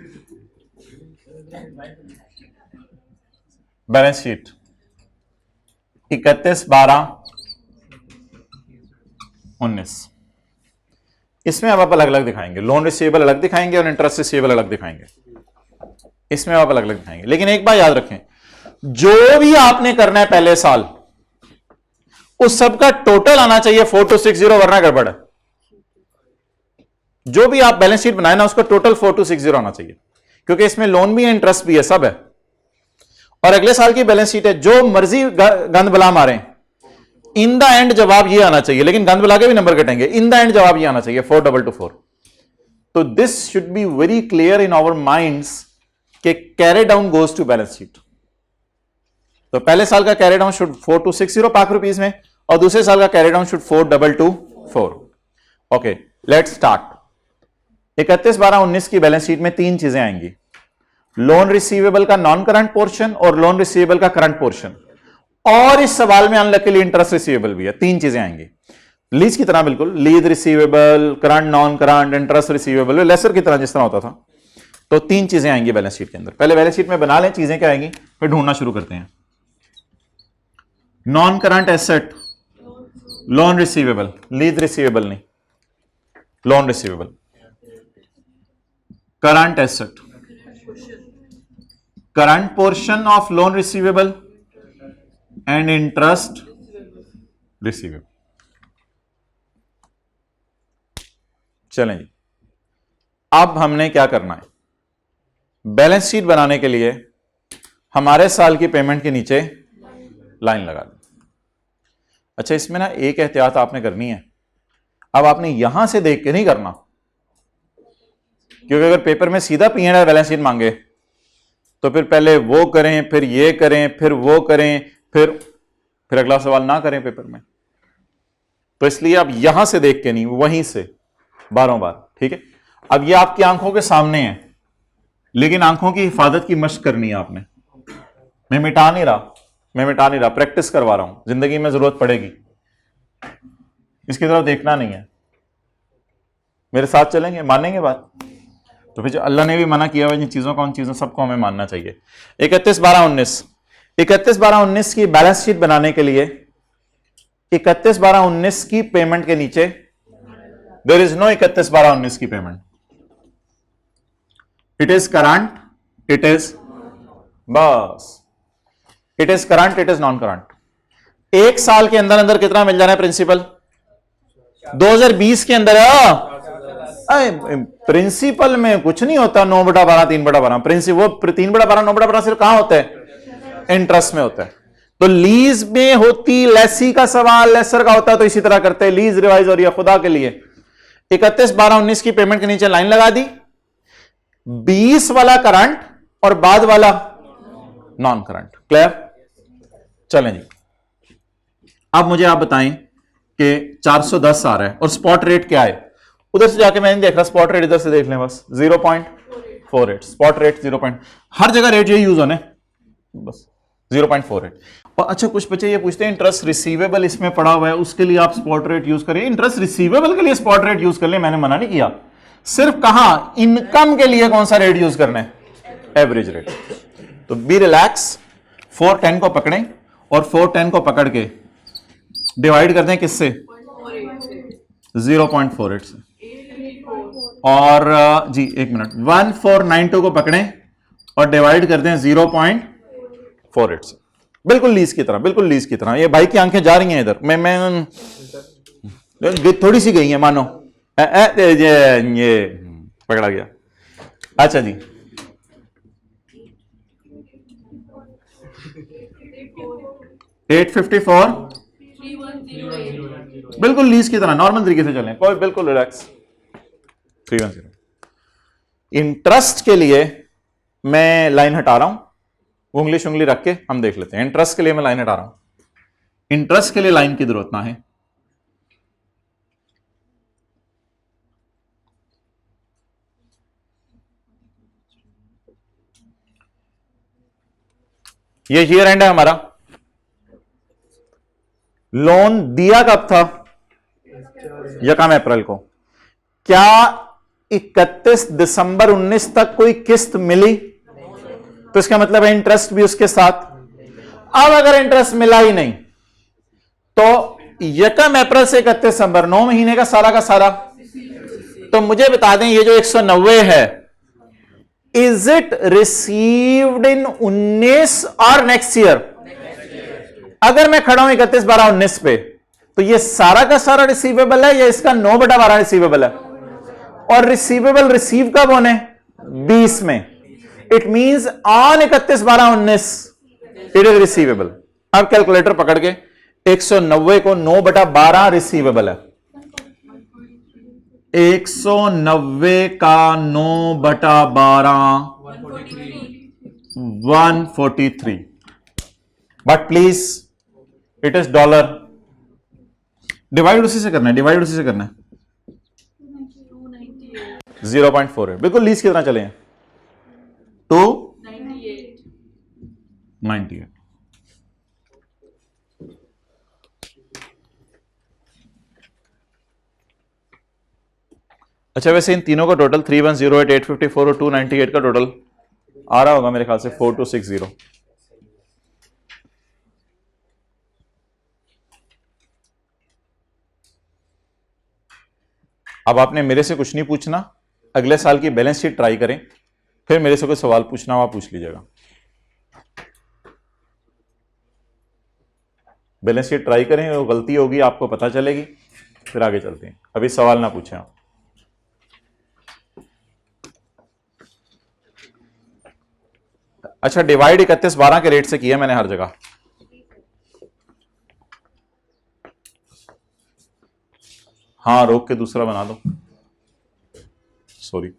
Balance sheet 31/12/19। इसमें अब आप अलग अलग दिखाएंगे, लोन रिसीवेबल अलग दिखाएंगे और इंटरेस्ट रिसीवेबल अलग दिखाएंगे। इसमें आप अलग अलग दिखाएंगे, लेकिन एक बात याद रखें, जो भी आपने करना है पहले साल उस सब का टोटल आना चाहिए 4260, वरना गड़बड़ है। जो भी आप बैलेंस शीट बनाए ना उसका टोटल 4260 आना चाहिए, क्योंकि इसमें लोन भी है, इंटरेस्ट भी है, सब है। और अगले साल की बैलेंस शीट है, जो मर्जी गंद बला मारें, इन द एंड जवाब ये आना चाहिए, लेकिन गंद बला के भी नंबर कटेंगे, इन द एंड जवाब ये आना चाहिए 4224। तो this should be very clear in our minds कि carry down goes to balance sheet. तो पहले साल का कैरी डाउन शुड 4260 पाक रुपीज में, और दूसरे साल का carry down should 4224। Okay, let's start. 31/12/19 की बैलेंस शीट में तीन चीजें आएंगी, लोन रिसीवेबल का नॉन करंट पोर्शन और लोन रिसीवेबल का करंट पोर्शन, और इस सवाल में अनलकीली इंटरेस्ट रिसीवेबल भी है। तीन चीजें आएंगी लीज की तरह, बिल्कुल lease receivable, current non current, interest receivable, lessor की तरह जिस तरह होता था। तो तीन चीजें आएंगी बैलेंस शीट के अंदर। पहले बैलेंस शीट में बना लें चीजें क्या आएंगी, फिर ढूंढना शुरू करते हैं। Non current asset loan receivable, lease receivable नहीं, loan receivable. Current asset current portion of loan receivable and interest receivable. चलें जी, अब हमने क्या करना है, बैलेंस शीट बनाने के लिए हमारे साल की पेमेंट के नीचे लाइन लगा दी। अच्छा, इसमें ना एक एहतियात आपने करनी है, अब आपने यहां से देख के नहीं करना, क्योंकि अगर पेपर में सीधा P&L बैलेंस शीट मांगे तो फिर पहले वो करें, फिर ये करें, फिर वो करें, फिर अगला सवाल ना करें पेपर में। तो इसलिए आप यहां से देख के नहीं, वहीं से बारों बार, ठीक है। अब ये आपकी आंखों के सामने है, लेकिन आंखों की हिफाजत की मशक करनी है आपने। मैं मिटा नहीं रहा, प्रैक्टिस करवा रहा हूं, जिंदगी में जरूरत पड़ेगी। इसकी तरफ देखना नहीं है, मेरे साथ चलेंगे, मानेंगे बात। तो फिर जो अल्लाह ने भी मना किया हुआ इन चीजों का, उन चीजों सबको हमें मानना चाहिए। 31/12/19 की बैलेंस शीट बनाने के लिए 31/12/19 की पेमेंट के नीचे देयर इज नो 31/12/19 की payment. It is current, it is बस, it is current, it is non current. एक साल के अंदर अंदर कितना मिल जाना है प्रिंसिपल? 2020 के अंदर प्रिंसिपल में कुछ नहीं होता 9/12 3/12। प्रिंसिपल वो 3/12 9/12 सिर्फ कहां होता है? इंटरेस्ट में होता है। तो लीज में होती लेसी का सवाल, लेसर का होता तो इसी तरह करते हैं, लीज रिवाइज और ये खुदा के लिए 31/12/19 की पेमेंट के नीचे लाइन लगा दी, 20 वाला करंट और बाद वाला नॉन करंट। क्लियर? चलें जी, अब मुझे आप बताएं कि 410 आ रहा है और स्पॉट रेट क्या है? उधर से जाके मैं नहीं देख रहा, स्पॉट रेट इधर से देख लें बस, 0.48 स्पॉट रेट, 0. हर जगह रेट ये यूज होने, बस 0.48। और अच्छा, कुछ बच्चे ये पूछते हैं इंटरेस्ट रिसीवेबल इसमें पड़ा हुआ है, उसके लिए आप स्पॉट रेट यूज करिए। इंटरेस्ट रिसीवेबल के लिए स्पॉट रेट यूज कर ले, मैंने मना नहीं किया, सिर्फ कहां इनकम के लिए कौन सा रेट यूज करना है? Average rate. तो बी रिलैक्स, 410 को पकड़ें और 410 को पकड़ के डिवाइड कर दें किससे? 0.48 से। और जी एक मिनट, 1492 को पकड़ें और डिवाइड कर दें 0.48 से। बिल्कुल लीज की तरह, बिल्कुल लीज की तरह। ये भाई की आंखें जा रही हैं इधर, मैं थोड़ी सी गई हैं मानो, ये पकड़ा गया। अच्छा जी, $854 बिल्कुल लीज की तरह नॉर्मल तरीके से चलें, कोई बिल्कुल रिलैक्स। 310 इंटरेस्ट के लिए मैं लाइन हटा रहा हूं, उंगली रख के हम देख लेते हैं। इंटरेस्ट के लिए मैं लाइन हटा रहा हूं, इंटरेस्ट के लिए लाइन की जरूरत ना है। ये ईयर एंड है हमारा। लोन दिया कब था? यकम अप्रैल को। क्या 31 दिसंबर 19 तक कोई किस्त मिली? तो इसका मतलब है इंटरेस्ट भी उसके साथ। अब अगर इंटरेस्ट मिला ही नहीं तो यकम अप्रैल से 31 दिसंबर 9 महीने का सारा। तो मुझे बता दें ये जो 190 है, इज इट रिसीव्ड इन 19 और नेक्स्ट ईयर? अगर मैं खड़ा हूं 31/12/19 पे, तो ये सारा का सारा रिसीवेबल है या इसका 9/12 रिसीवेबल है? और रिसीवेबल रिसीव कब होने? 20 में। It means on 31/12/19 it is receivable. अब कैलकुलेटर पकड़ के 190 को 9/12 रिसीवेबल है। 190 का 9/12 143। But please it is dollar. Divide उसी से करना है, 0.48 बिल्कुल लीज कितना चले हैं? 298। अच्छा, वैसे इन तीनों का टोटल 3108, 854 और 298 का टोटल आ रहा होगा मेरे ख्याल से 4260। अब आपने मेरे से कुछ नहीं पूछना, अगले साल की बैलेंस शीट ट्राई करें, फिर मेरे से कोई सवाल पूछना हो आप पूछ लीजिएगा। बैलेंस शीट ट्राई करें, वो गलती होगी आपको पता चलेगी, फिर आगे चलते हैं। अभी सवाल ना पूछें आप। अच्छा, डिवाइड 31/12 के रेट से किया मैंने हर जगह। हाँ, रोक के दूसरा बना दो, सॉरी।